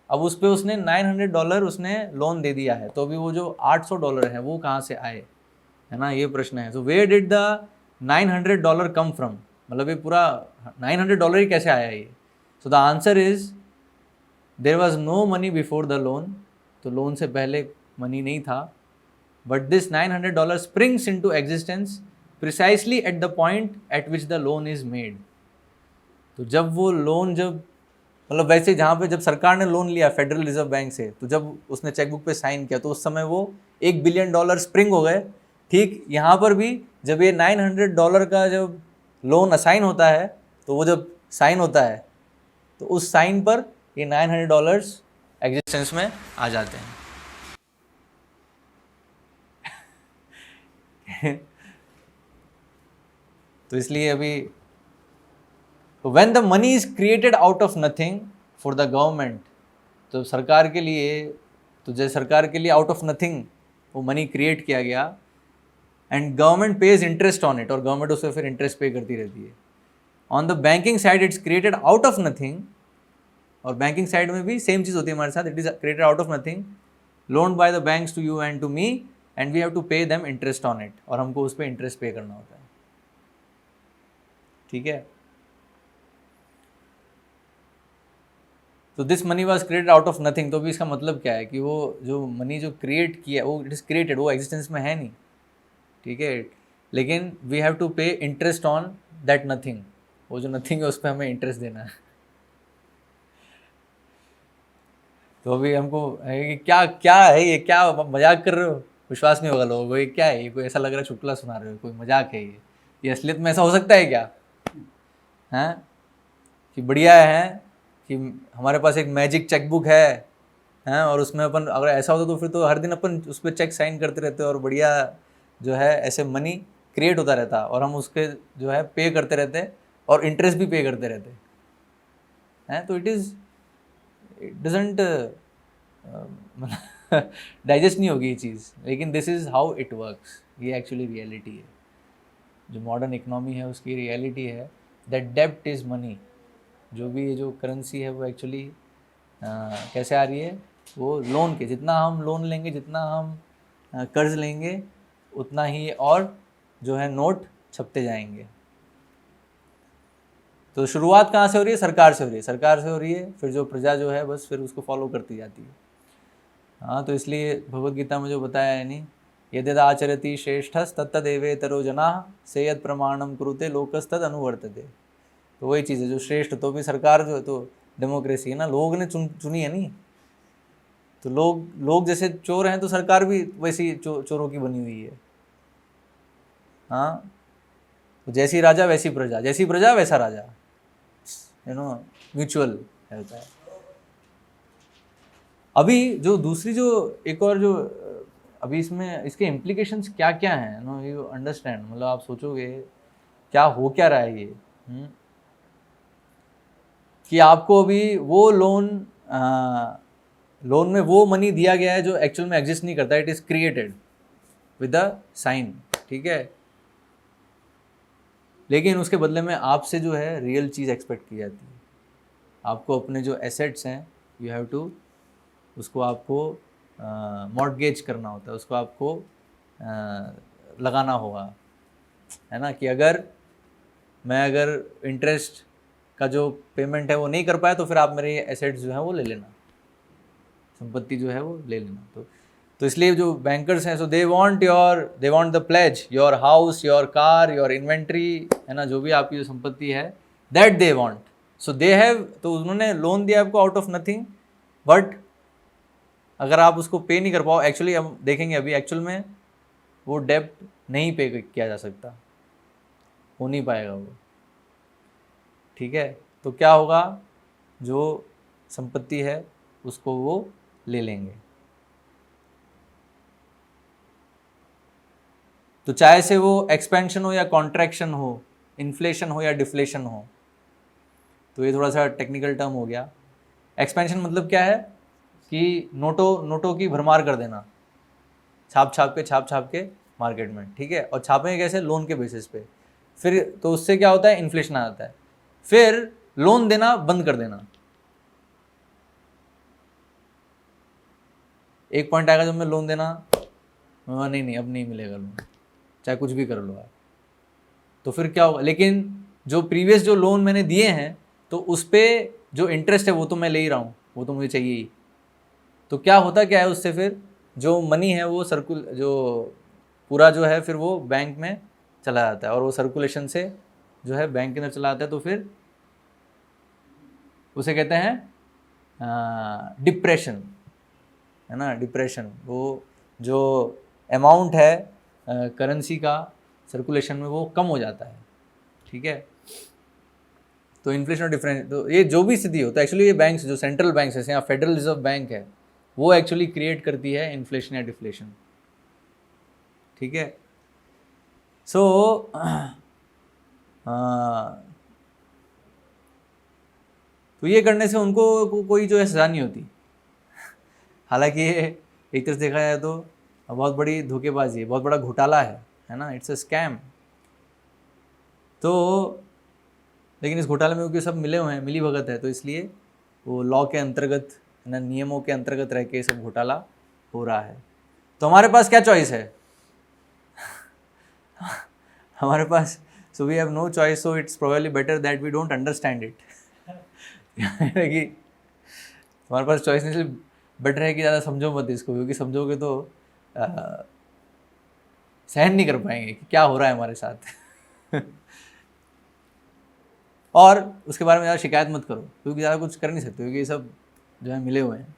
अब उस पर उसने $900 उसने लोन दे दिया है, तो अभी वो जो $800 है वो कहाँ से आए, है ना, ये प्रश्न है। So where did the $900 come from, मतलब ये पूरा $900 ही कैसे आया ये। So the answer is there was no money before the loan, तो लोन से पहले मनी नहीं था, but this $900 springs into existence precisely at the point at which the loan is made. तो जब वो लोन, जब मतलब वैसे जहाँ पे जब सरकार ने लोन लिया फेडरल रिजर्व बैंक से, तो जब उसने चेकबुक पे साइन किया तो उस समय वो $1 बिलियन स्प्रिंग हो गए। ठीक यहाँ पर भी जब ये $900 का जब लोन असाइन होता है, तो वो जब साइन होता है तो उस साइन पर ये $900 एग्जिस्टेंस में आ जाते हैं। तो इसलिए अभी when the money is created out of nothing for the government, तो सरकार के लिए, तो जैसे सरकार के लिए आउट ऑफ नथिंग वो मनी क्रिएट किया गया, and government pays interest on it, और गवर्नमेंट उससे फिर इंटरेस्ट पे करती रहती है। On the banking side it's created out of nothing, और बैंकिंग साइड में भी सेम चीज़ होती है हमारे साथ, it is created out of nothing, loan by the banks to you and to me, and we have to pay them interest on it, और हमको उस पर इंटरेस्ट पे करना होता है। ठीक है, तो this money was created out of nothing, तो भी इसका मतलब क्या है कि वो जो मनी जो क्रिएट किया वो इट इज़ क्रिएटेड, वो एग्जिस्टेंस में है नहीं। ठीक है, लेकिन वी हैव टू पे इंटरेस्ट ऑन दैट नथिंग, वो जो नथिंग है उस पर हमें इंटरेस्ट देना है। तो अभी हमको ये क्या क्या है, ये क्या मजाक कर रहे हो, विश्वास नहीं होगा लोगों को, ये क्या है, ये कोई ऐसा लग रहा है चुटकुला सुना रहे हो, कोई मजाक है ये असलियत में ऐसा हो सकता है क्या? हैं कि बढ़िया है कि हमारे पास एक मैजिक चेकबुक है हैं, और उसमें अपन अगर ऐसा होता तो फिर तो हर दिन अपन उस पर चेक साइन करते रहते और बढ़िया जो है ऐसे मनी क्रिएट होता रहता और हम उसके जो है पे करते रहते और इंटरेस्ट भी पे करते रहते हैं। तो इट डजेंट डाइजेस्ट नहीं होगी ये चीज़, लेकिन this is how it works. ये एक्चुअली रियलिटी है, जो मॉडर्न इकोनॉमी है उसकी रियलिटी है दैट डेब्ट इज़ मनी। जो भी ये जो करेंसी है वो एक्चुअली कैसे आ रही है, वो लोन के, जितना हम लोन लेंगे, जितना हम कर्ज लेंगे, उतना ही और जो है नोट छपते जाएंगे। तो शुरुआत कहाँ से हो रही है? सरकार से हो रही है, सरकार से हो रही है, फिर जो प्रजा जो है बस फिर उसको फॉलो करती जाती है। हाँ, तो इसलिए भगवद गीता में जो बताया है नहीं, यद्यद आचरति श्रेष्ठस तत्तदेवेतरो जनाः सेयद प्रमाणम कुरुते लोकस्तद अनुवर्तते। तो वही चीज़ है, जो श्रेष्ठ, तो भी सरकार जो है तो डेमोक्रेसी है ना, लोग ने चुनी है नहीं। तो लोग जैसे चोर हैं तो सरकार भी वैसी चोरों की बनी हुई है। हाँ, तो जैसी राजा वैसी प्रजा, जैसी प्रजा वैसा राजा, म्यूचुअल होता है। अभी जो दूसरी जो एक और जो अभी इसमें इसके इम्प्लीकेशंस क्या क्या हैं, यू अंडरस्टैंड, मतलब आप सोचोगे क्या हो क्या रहा है ये। कि आपको अभी वो लोन में वो मनी दिया गया है जो एक्चुअल में एग्जिस्ट नहीं करता, it is created with a sign, ठीक है, लेकिन उसके बदले में आपसे जो है रियल चीज़ एक्सपेक्ट की जाती है। आपको अपने जो एसेट्स हैं यू हैव टू, उसको आपको मॉर्टगेज करना होता है, उसको आपको लगाना होगा, है ना। कि अगर इंटरेस्ट का जो पेमेंट है वो नहीं कर पाया तो फिर आप मेरे एसेट्स जो है वो ले लेना, संपत्ति जो है वो ले लेना। तो इसलिए जो बैंकर्स हैं, so they want the pledge, your house, your car, your inventory, है ना, जो भी आपकी जो संपत्ति है, that they want. So they have, तो उन्होंने लोन दिया आपको आउट ऑफ नथिंग, बट अगर आप उसको पे नहीं कर पाओ, एक्चुअली हम देखेंगे अभी एक्चुअल में वो डेब्ट नहीं पे किया जा सकता, हो नहीं पाएगा वो, ठीक है। तो क्या होगा, जो संपत्ति है उसको वो ले लेंगे। तो चाहे से वो एक्सपेंशन हो या कॉन्ट्रैक्शन हो, इन्फ्लेशन हो या डिफ्लेशन हो, तो ये थोड़ा सा टेक्निकल टर्म हो गया। एक्सपेंशन मतलब क्या है कि नोटों की भरमार कर देना, छाप छाप के मार्केट में, ठीक है, और छापेंगे कैसे, लोन के बेसिस पे। फिर तो उससे क्या होता है, इन्फ्लेशन आ जाता है। फिर लोन देना बंद कर देना, एक पॉइंट आएगा जब मैं लोन देना, नहीं अब नहीं मिलेगा लोन, चाहे कुछ भी कर लो आप। तो फिर क्या होगा, लेकिन जो प्रीवियस जो लोन मैंने दिए हैं तो उस पर जो इंटरेस्ट है वो तो मैं ले ही रहा हूँ, वो तो मुझे चाहिए ही। तो क्या होता क्या है, उससे फिर जो मनी है वो जो पूरा जो है फिर वो बैंक में चला जाता है, और वो सर्कुलेशन से जो है बैंक के अंदर चला जाता है। तो फिर उसे कहते हैं डिप्रेशन, है ना, डिप्रेशन। वो जो अमाउंट है करेंसी का सर्कुलेशन में वो कम हो जाता है, ठीक है। तो इन्फ्लेशन और डिफरेंस, तो ये जो भी स्थिति हो, तो एक्चुअली ये बैंक्स, जो सेंट्रल बैंक्स है या फेडरल रिजर्व बैंक है, वो एक्चुअली क्रिएट करती है इन्फ्लेशन या डिफ्लेशन, ठीक है। सो तो ये करने से उनको कोई जो है सजा नहीं होती। हालांकि ये एक तरह से देखा जाए तो बहुत बड़ी धोखेबाजी है, बहुत बड़ा घोटाला है ना, इट्स अ स्कैम। तो लेकिन इस घोटाले में क्योंकि सब मिले हुए हैं, मिली भगत है, तो इसलिए वो लॉ के अंतर्गत, है ना, नियमों के अंतर्गत रह के सब घोटाला हो रहा है। तो हमारे पास क्या चॉइस है? हमारे पास, so we have no choice, so it's probably better that we don't understand it. कि हमारे पास चॉइस नहीं, इसलिए बेटर है कि ज़्यादा समझो मत इसको, क्योंकि समझोगे तो सहन नहीं कर पाएंगे कि क्या हो रहा है हमारे साथ। और उसके बारे में ज़्यादा शिकायत मत करो, क्योंकि ज़्यादा कुछ कर नहीं सकते, क्योंकि ये सब जो है मिले हुए हैं।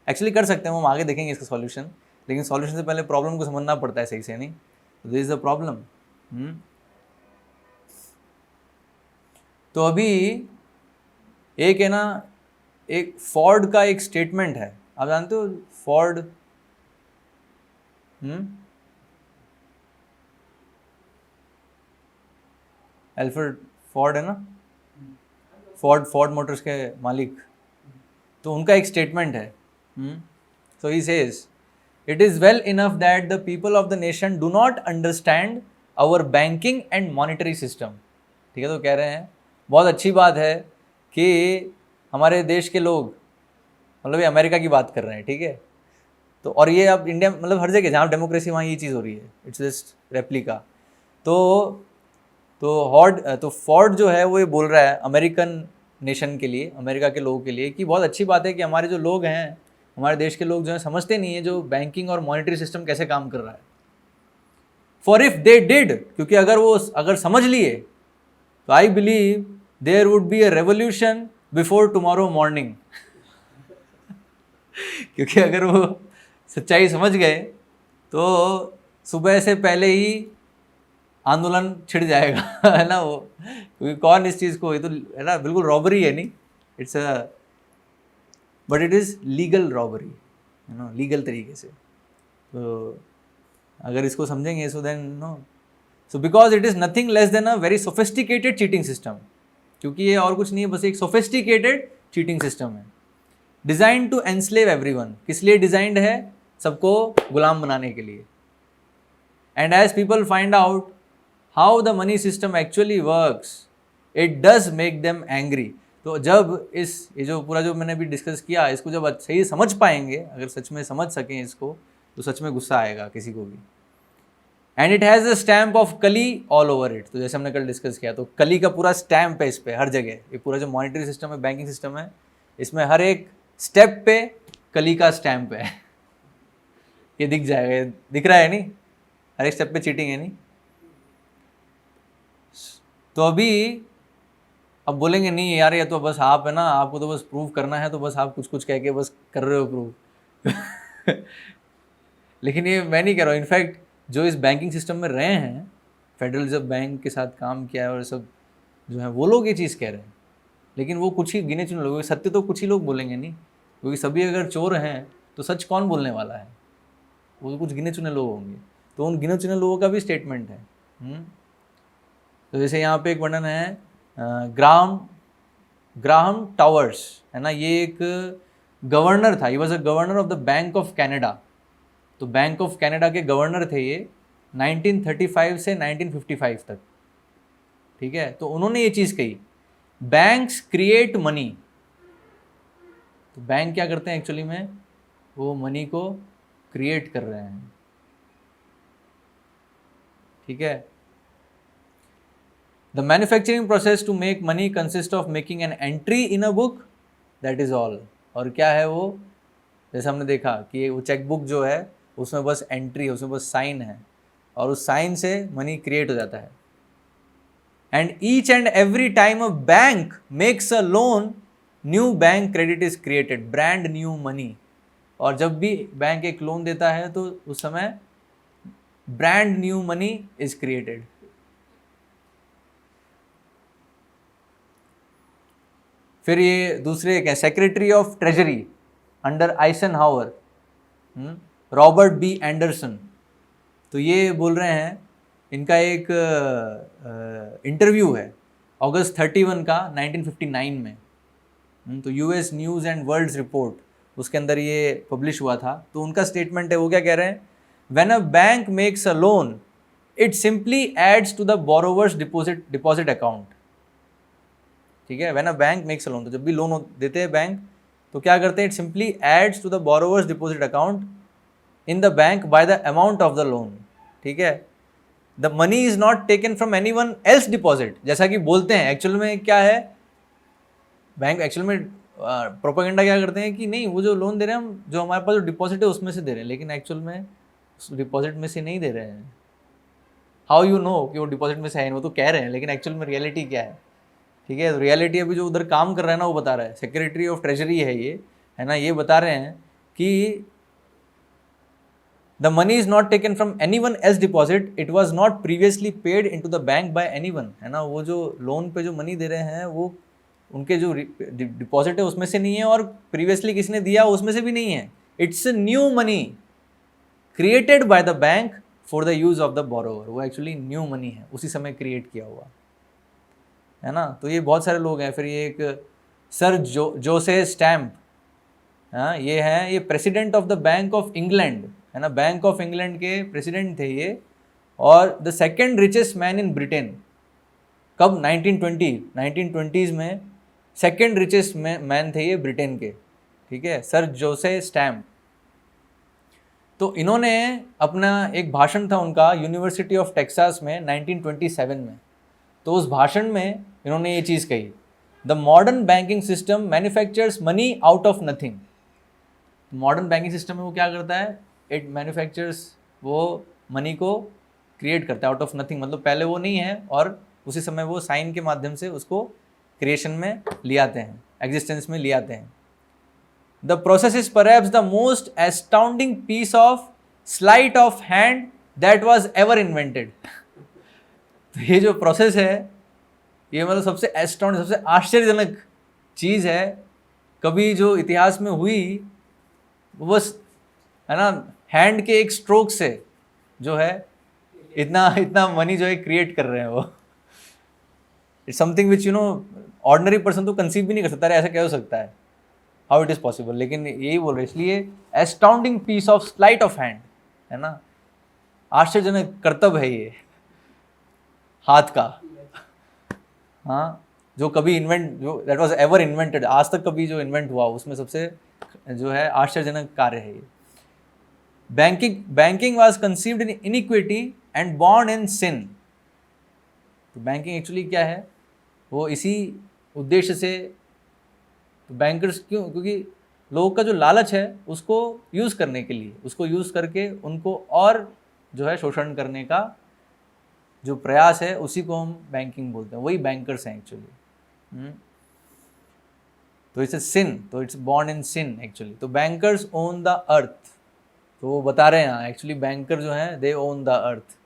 एक्चुअली कर सकते हैं, हम आगे देखेंगे इसका सॉल्यूशन, लेकिन सॉल्यूशन से पहले प्रॉब्लम को समझना पड़ता है सही से, नहीं? This is the problem. तो अभी एक है ना, एक फोर्ड का एक स्टेटमेंट है, आप जानते हो फोर्ड, एल्फ्रेड फोर्ड है ना, फोर्ड मोटर्स के मालिक, तो उनका एक स्टेटमेंट है, so he says it is well enough that the people of the nation do not understand our banking and monetary system. ठीक है, तो कह रहे हैं बहुत अच्छी बात है कि हमारे देश के लोग, मतलब ये अमेरिका की बात कर रहे हैं, ठीक है, तो और ये अब इंडिया मतलब हर जगह जहाँ डेमोक्रेसी वहाँ ये चीज़ हो रही है, इट्स जस्ट रेप्लिका। तो फोर्ड जो है वो ये बोल रहा है अमेरिकन नेशन के लिए, अमेरिका के लोगों के लिए, कि बहुत अच्छी बात है कि हमारे जो लोग हैं, हमारे देश के लोग जो हैं समझते नहीं है जो बैंकिंग और मॉनिटरी सिस्टम कैसे काम कर रहा है। फॉर इफ दे डिड, क्योंकि अगर समझ लिए तो I believe there would be a revolution before tomorrow morning. क्योंकि अगर वो सच्चाई समझ गए तो सुबह से पहले ही आंदोलन छिड़ जाएगा है ना वो, क्योंकि कौन इस चीज़ को, ये तो है ना बिल्कुल रॉबरी है, नहीं it's a but it is legal robbery, है ना, लीगल तरीके से। तो अगर इसको समझेंगे so then no, so because it is nothing less than a very sophisticated cheating system, क्योंकि ये और कुछ नहीं है, बस एक सोफिस्टिकेटेड चीटिंग सिस्टम है, डिज़ाइन टू एनस्लेव एवरीवन। किस लिए डिज़ाइंड है? सबको गुलाम बनाने के लिए। And as people find out how the money system actually works it does make them angry. तो जब ये जो पूरा जो मैंने अभी डिस्कस किया, इसको जब सही समझ पाएंगे, अगर सच में समझ सकें इसको, तो सच में गुस्सा आएगा किसी को भी। And it has the stamp of कली ऑल ओवर इट। तो जैसे हमने कल डिस्कस किया, तो कली का पूरा स्टैम्प है इस पर, हर जगह। ये पूरा जो मॉनिटरी सिस्टम है, बैंकिंग सिस्टम है, इसमें हर एक स्टेप पे कली का स्टैम्प है। ये दिख जाएगा, ये दिख रहा है नहीं, हर एक स्टेप पे चीटिंग है नहीं। तो अभी अब बोलेंगे नहीं यार, ये तो बस आप है ना, आपको तो बस प्रूव करना है, तो बस आप कुछ कुछ कह के बस कर रहे हो प्रूव। लेकिन ये मैं नहीं कह रहा हूँ, इनफैक्ट जो इस बैंकिंग सिस्टम में रहे हैं, फेडरल रिजर्व बैंक के साथ काम किया है और सब जो है, वो लोग ये चीज़ कह रहे हैं। लेकिन वो कुछ ही गिने चुने लोग, सत्य तो कुछ ही लोग बोलेंगे नहीं, क्योंकि सभी अगर चोर हैं तो सच कौन बोलने वाला है? वो कुछ गिने चुने लोग होंगे। तो उन गिने चुने लोगों का भी स्टेटमेंट है। तो जैसे यहाँ पे एक वर्णन है, ग्राहम टावर्स, है ना, ये एक गवर्नर था, he was a governor of the bank of Canada. तो बैंक ऑफ कैनेडा के गवर्नर थे ये 1935 से 1955 तक। ठीक है, तो उन्होंने ये चीज़ कही, बैंक्स क्रिएट मनी। तो बैंक क्या करते हैं एक्चुअली में? वो मनी को क्रिएट कर रहे हैं। ठीक है, the manufacturing process to make money consist of making an entry in a book, that is all. और क्या है वो? जैसे हमने देखा कि वो चेक बुक जो है उसमें बस एंट्री है, उसमें बस साइन है, और उस साइन से मनी क्रिएट हो जाता है। And each and every time a bank makes a loan, new bank credit is created, brand new money. और जब भी बैंक एक लोन देता है तो उस समय brand new money is created. फिर ये दूसरे क्या, secretary of treasury under Eisenhower, Robert B Anderson. तो ये बोल रहे हैं, इनका एक इंटरव्यू है अगस्त 31 का 1959 में। तो US news and world's report, उसके अंदर ये पब्लिश हुआ था। तो उनका स्टेटमेंट है, वो क्या कह रहे हैं? When a bank makes a loan it simply adds to the borrower's deposit account. ठीक है, when a bank makes a loan, तो जब भी लोन देते हैं बैंक, तो क्या करते हैं? It simply adds to the borrower's deposit account in the bank by the amount of the loan. ठीक है, the money is not taken from anyone else's deposit, जैसा कि बोलते हैं। एक्चुअल में क्या है, बैंक एक्चुअल में प्रोपेगेंडा क्या करते हैं कि नहीं, वो जो लोन दे रहे हैं हम, जो हमारे पास जो डिपॉजिट है उसमें से दे रहे हैं, लेकिन एक्चुअल में उस डिपॉजिट में से नहीं दे रहे हैं। हाउ यू नो कि वो डिपॉजिट में से है? वो तो कह रहे हैं, लेकिन एक्चुअल में रियलिटी क्या है? ठीक है, तो रियलिटी अभी जो उधर काम कर रहा है ना, वो बता रहा है, सेक्रेटरी ऑफ ट्रेजरी है ये, है ना, ये बता रहे हैं कि the money is not taken from anyone else's deposit, it was not previously paid into the bank bye anyone, है ना। वो जो लोन पे जो मनी दे रहे हैं वो उनके जो डिपॉजिट है उसमें से नहीं है, और प्रीवियसली किसने दिया उसमें से भी नहीं है। It's new money created by the bank for the use of the borrower. वो एक्चुअली न्यू मनी है, उसी समय क्रिएट किया हुआ है ना। तो ये बहुत सारे लोग हैं। फिर ये एक सर जोसे स्टैम्प, हाँ ये है, ये president of the bank of England है ना, बैंक ऑफ इंग्लैंड के प्रेसिडेंट थे ये, और the second richest man in Britain. कब? 1920s में सेकेंड रिचेस्ट मैन थे ये ब्रिटेन के, ठीक है, सर जोसे स्टैम्प। तो इन्होंने अपना एक भाषण था उनका यूनिवर्सिटी ऑफ टेक्सास में 1927 में, तो उस भाषण में इन्होंने ये चीज़ कही, the modern banking system manufactures money out of nothing. Modern banking system में वो क्या करता है? इट मैन्युफैक्चर्स, वो मनी को क्रिएट करता है आउट ऑफ नथिंग, मतलब पहले वो नहीं है और उसी समय वो साइन के माध्यम से उसको क्रिएशन में ले आते हैं, एग्जिस्टेंस में ले आते हैं। The process is perhaps the most astounding piece of sleight of hand that was ever invented. तो ये जो प्रोसेस है ये मतलब सबसे एस्टाउंडिंग, सबसे आश्चर्यजनक चीज़ है कभी जो इतिहास में हुई। वो बस है ना, हैंड के एक स्ट्रोक से जो है इतना मनी जो है क्रिएट कर रहे हैं वो। It's something which ordinary person तो कंसीव भी नहीं कर सकता, ऐसा क्या हो सकता है, हाउ इट इज़ पॉसिबल। लेकिन यही बोल रहे, इसलिए astounding piece of sleight of hand है ना, आश्चर्यजनक कर्तव्य है ये हाथ का, हाँ, जो कभी जो दैट वाज एवर इन्वेंटेड, आज तक कभी जो इन्वेंट हुआ उसमें सबसे जो है आश्चर्यजनक कार्य है ये। Banking was conceived in inequity and born in sin. तो बैंकिंग एक्चुअली क्या है, वो इसी उद्देश्य से, तो बैंकर्स क्यों, क्योंकि लोगों का जो लालच है उसको यूज़ करने के लिए, उसको यूज़ करके उनको और जो है शोषण करने का जो प्रयास है उसी को हम बैंकिंग बोलते हैं, वही बैंकर्स हैं एक्चुअली। तो इट्स सिन, तो it's born in sin actually. तो बैंकर्स ओन द अर्थ, तो वो बता रहे हैं एक्चुअली बैंकर जो हैं they own the earth.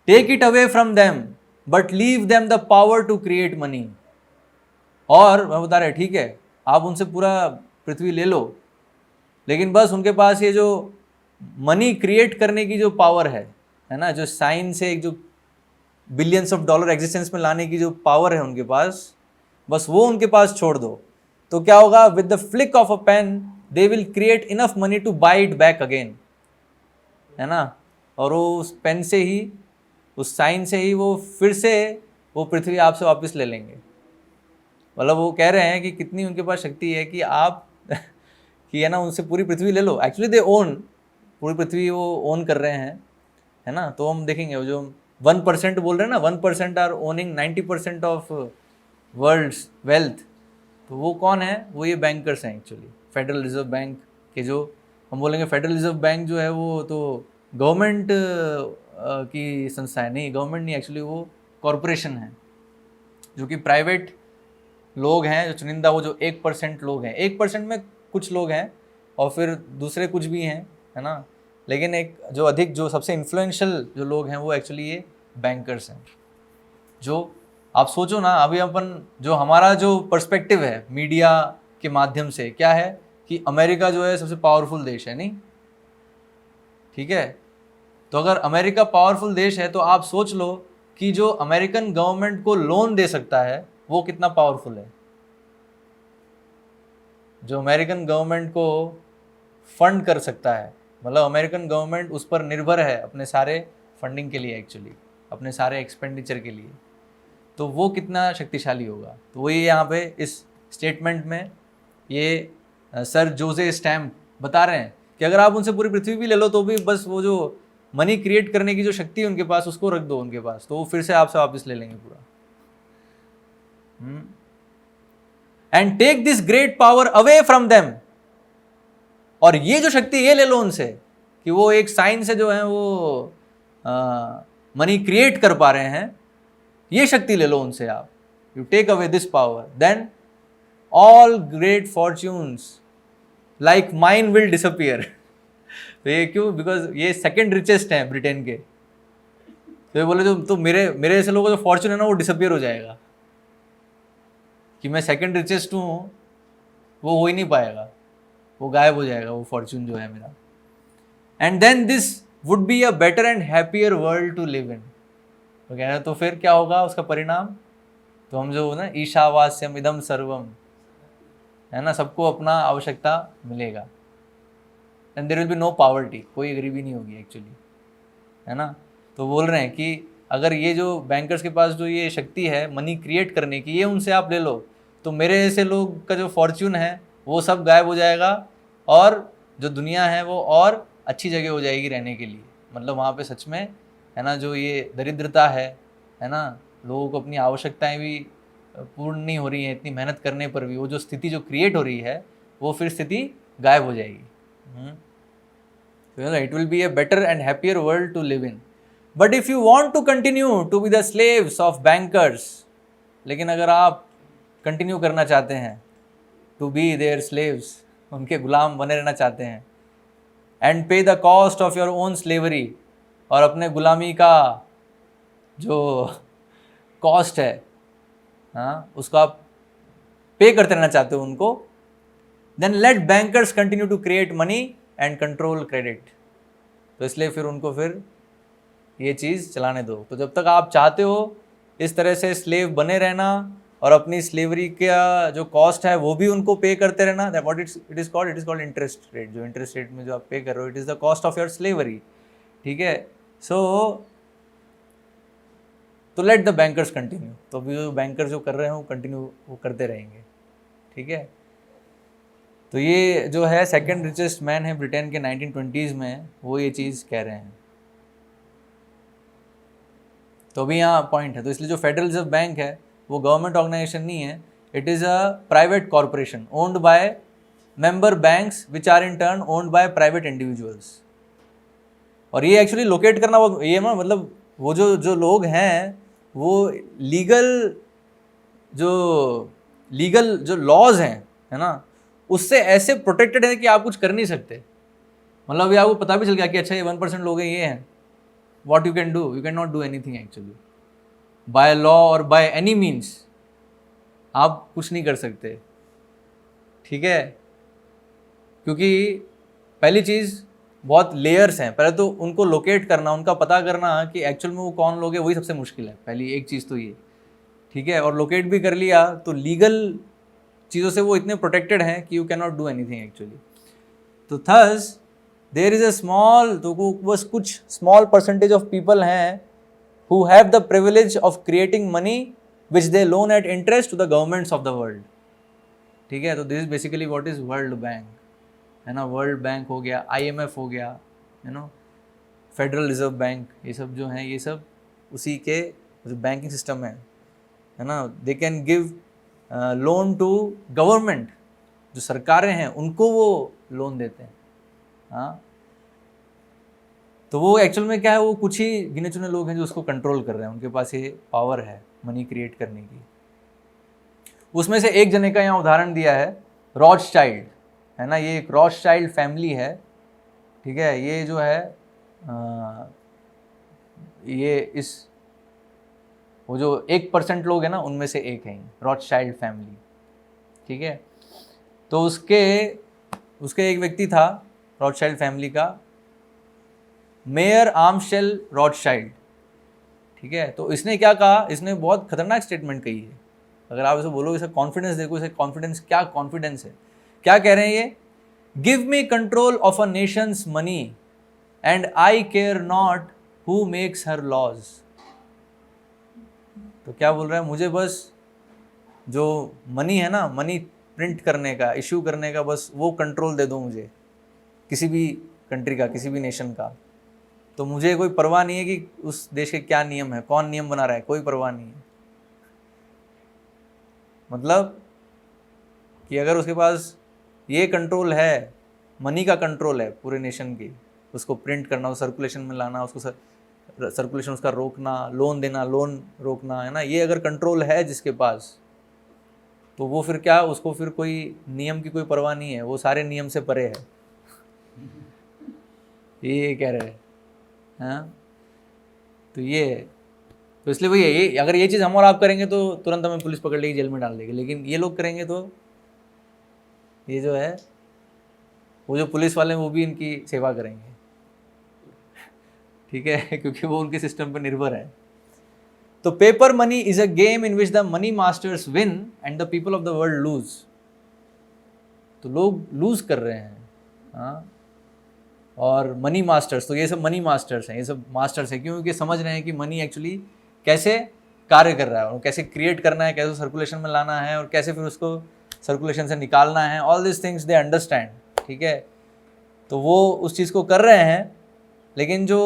Take it away from them but leave them the power to create money. और मैं बता रहे ठीक है, आप उनसे पूरा पृथ्वी ले लो, लेकिन बस उनके पास ये जो मनी क्रिएट करने की जो पावर है ना, जो साइन से एक जो बिलियंस ऑफ डॉलर एग्जिस्टेंस में लाने की जो पावर है उनके पास, बस वो उनके पास छोड़ दो। तो क्या होगा? With the flick of a pen they will create enough money to buy it back again, है ना। और वो उस पेन से ही, उस साइन से ही वो फिर से वो पृथ्वी आपसे वापस ले लेंगे। मतलब वो कह रहे हैं कि कितनी उनके पास शक्ति है कि आप कि है ना उनसे पूरी पृथ्वी ले लो। एक्चुअली दे ओन, पूरी पृथ्वी वो ओन कर रहे हैं, है ना। तो हम देखेंगे वो जो 1% बोल रहे हैं ना, 1% are owning 90% of world's wealth, तो वो कौन है? वो ये बैंकर्स हैं एक्चुअली। फेडरल रिजर्व बैंक के जो हम बोलेंगे, फेडरल रिजर्व बैंक जो है वो तो गवर्नमेंट की संस्था है, नहीं गवर्नमेंट नहीं, एक्चुअली वो कॉरपोरेशन है, जो कि प्राइवेट लोग हैं, जो चुनिंदा, वो जो 1% लोग हैं, 1% में कुछ लोग हैं और फिर दूसरे कुछ भी हैं, है ना। लेकिन एक जो अधिक, जो सबसे इन्फ्लुएंशियल जो लोग हैं वो एक्चुअली ये बैंकर्स हैं। जो आप सोचो ना, अभी अपन जो हमारा जो पर्सपेक्टिव है मीडिया के माध्यम से क्या है कि अमेरिका जो है सबसे पावरफुल देश है, नहीं, ठीक है। तो अगर अमेरिका पावरफुल देश है तो आप सोच लो कि जो अमेरिकन गवर्नमेंट को लोन दे सकता है वो कितना पावरफुल है। जो अमेरिकन गवर्नमेंट को फंड कर सकता है, मतलब अमेरिकन गवर्नमेंट उस पर निर्भर है अपने सारे फंडिंग के लिए, एक्चुअली अपने सारे एक्सपेंडिचर के लिए, तो वो कितना शक्तिशाली होगा। तो वही यहाँ पे इस स्टेटमेंट में ये सर जोसे स्टैम्प बता रहे हैं कि अगर आप उनसे पूरी पृथ्वी भी ले लो तो भी बस वो जो मनी क्रिएट करने की जो शक्ति है उनके पास, उसको रख दो उनके पास, तो वो फिर से आपसे वापस ले लेंगे पूरा। And take this great power away from them, और ये जो शक्ति ये ले लो उनसे कि वो एक साइन से जो है वो मनी क्रिएट कर पा रहे हैं, ये शक्ति ले लो उनसे आप। You take away this power, then all great fortunes like mine will disappear. तो ये क्यों? बिकॉज ये सेकंड रिचेस्ट हैं ब्रिटेन के, तो ये बोले तो मेरे जैसे लोगों का जो फॉर्च्यून है ना वो डिसअपियर हो जाएगा। कि मैं सेकंड रिचेस्ट हूँ, वो हो ही नहीं पाएगा, वो गायब हो जाएगा वो फॉर्च्यून जो है मेरा। And then this would be a better and happier world to live in. तो कह रहे तो फिर क्या होगा उसका परिणाम? तो हम जो ना ईशावास्यम इदम सर्वम, है ना, सबको अपना आवश्यकता मिलेगा। And there will be no poverty, कोई गरीबी नहीं होगी एक्चुअली, है ना। तो बोल रहे हैं कि अगर ये जो बैंकर्स के पास जो ये शक्ति है मनी क्रिएट करने की, ये उनसे आप ले लो, तो मेरे जैसे लोग का जो फॉर्च्यून है वो सब गायब हो जाएगा, और जो दुनिया है वो और अच्छी जगह हो जाएगी रहने के लिए। मतलब वहाँ पे सच में, है ना, जो ये दरिद्रता है ना, लोगों को अपनी आवश्यकताएं भी पूर्ण नहीं हो रही हैं इतनी मेहनत करने पर भी, वो जो स्थिति जो क्रिएट हो रही है वो फिर स्थिति गायब हो जाएगी। It will be a better and happier world to live in. But if you want to continue to be the slaves of bankers, लेकिन अगर आप कंटिन्यू करना चाहते हैं टू बी देयर स्लेव्स, उनके गुलाम बने रहना चाहते हैं, एंड पे the cost of your own slavery, और अपने गुलामी का जो कॉस्ट है, हाँ, उसको आप पे करते रहना चाहते हो उनको, then let bankers continue to create money and control credit. तो इसलिए फिर उनको फिर ये चीज़ चलाने दो। तो जब तक आप चाहते हो इस तरह से स्लेव बने रहना और अपनी स्लेवरी का जो कॉस्ट है वो भी उनको पे करते रहना, that what it is called interest rate. जो इंटरेस्ट रेट में जो आप पे कर रहे हो, it is the cost of your slavery, ठीक है। तो लेट द बैंकर्स कंटिन्यू, तो अभी जो बैंकर जो कर रहे हैं वो कंटिन्यू वो करते रहेंगे, ठीक है। तो ये जो है सेकंड रिचेस्ट मैन है ब्रिटेन के 1920s में, वो ये चीज़ कह रहे हैं। तो अभी यहाँ पॉइंट है, तो इसलिए जो फेडरल रिजर्व बैंक है वो गवर्नमेंट ऑर्गेनाइजेशन नहीं है, it is a private corporation owned by member banks which are in turn owned by private individuals. और ये एक्चुअली लोकेट करना वो ये ना, मतलब वो जो लोग हैं वो लीगल जो लॉज हैं, है ना, उससे ऐसे प्रोटेक्टेड है कि आप कुछ कर नहीं सकते। मतलब अभी आपको पता भी चल गया कि अच्छा ये 1% लोग हैं, ये हैं, what you can do, you cannot do anything actually by law or by any means, आप कुछ नहीं कर सकते, ठीक है। क्योंकि पहली चीज़ बहुत लेयर्स हैं, पहले तो उनको लोकेट करना, उनका पता करना कि एक्चुअल में वो कौन लोग हैं, वही सबसे मुश्किल है, पहली एक चीज़ तो ये, ठीक है। और लोकेट भी कर लिया तो लीगल चीज़ों से वो इतने प्रोटेक्टेड हैं कि you can not do anything actually. तो thus there is a small, तो बस कुछ स्मॉल परसेंटेज ऑफ पीपल हैं who have the privilege of creating money which they loan at interest to the governments of the world, ठीक है। तो this is basically what is world bank, है ना। World bank हो गया, IMF हो गया, you know, federal reserve bank, ये सब जो हैं ये सब उसी के जो बैंकिंग सिस्टम है ना। They can give loan to government, जो सरकारें हैं उनको वो लोन देते हैं, हाँ। तो वो एक्चुअल में क्या है, वो कुछ ही गिने चुने लोग हैं जो उसको कंट्रोल कर रहे हैं, उनके पास ये पावर है मनी क्रिएट करने की। उसमें से एक जने का यहाँ उदाहरण दिया है, रॉथस्चाइल्ड, है ना। ये एक रॉथस्चाइल्ड फैमिली है, ठीक है। ये जो है ये इस वो जो 1% लोग हैं ना उनमें से एक है रॉथस्चाइल्ड फैमिली, ठीक है। तो उसके एक व्यक्ति था रॉथस्चाइल्ड फैमिली का, मेयर आर्मशेल रॉथस्चाइल्ड, ठीक है। तो इसने क्या कहा, इसने बहुत खतरनाक स्टेटमेंट कही है। अगर आप इसे बोलो, इसे कॉन्फिडेंस देखो, इसे कॉन्फिडेंस, क्या कॉन्फिडेंस है, क्या कह रहे हैं ये, give me control of a nation's money and I care not who makes her laws. तो क्या बोल रहा है, मुझे बस जो मनी है ना, मनी प्रिंट करने का, इशू करने का, बस वो कंट्रोल दे दो मुझे, किसी भी कंट्री का, किसी भी नेशन का। तो मुझे कोई परवाह नहीं है कि उस देश के क्या नियम है, कौन नियम बना रहा है, कोई परवाह नहीं है। मतलब कि अगर उसके पास ये कंट्रोल है, मनी का कंट्रोल है पूरे नेशन की, उसको प्रिंट करना, उसको सर्कुलेशन में लाना, उसको सर्कुलेशन उसका रोकना, लोन देना, लोन रोकना, है ना, ये अगर कंट्रोल है जिसके पास, तो वो फिर क्या, उसको फिर कोई नियम की कोई परवाह नहीं है, वो सारे नियम से परे है, ये कह रहे हैं, हाँ। तो ये तो इसलिए वही है, ये अगर ये चीज़ हम और आप करेंगे तो तुरंत हमें पुलिस पकड़ लेगी, जेल में डाल देगी, लेकिन ये लोग करेंगे तो ये जो है वो जो पुलिस वाले हैं वो भी इनकी सेवा करेंगे, ठीक है, क्योंकि वो उनके सिस्टम पर निर्भर है। तो paper money is a game in which the money masters win and the people of the world lose. तो लोग लूज कर रहे हैं, हाँ, और मनी मास्टर्स, तो ये सब मनी मास्टर्स हैं, ये सब मास्टर्स हैं क्यों? क्योंकि समझ रहे हैं कि मनी एक्चुअली कैसे कार्य कर रहा है और कैसे क्रिएट करना है, कैसे सर्कुलेशन में लाना है और कैसे फिर उसको सर्कुलेशन से निकालना है। All this things they understand, ठीक है। तो वो उस चीज़ को कर रहे हैं, लेकिन जो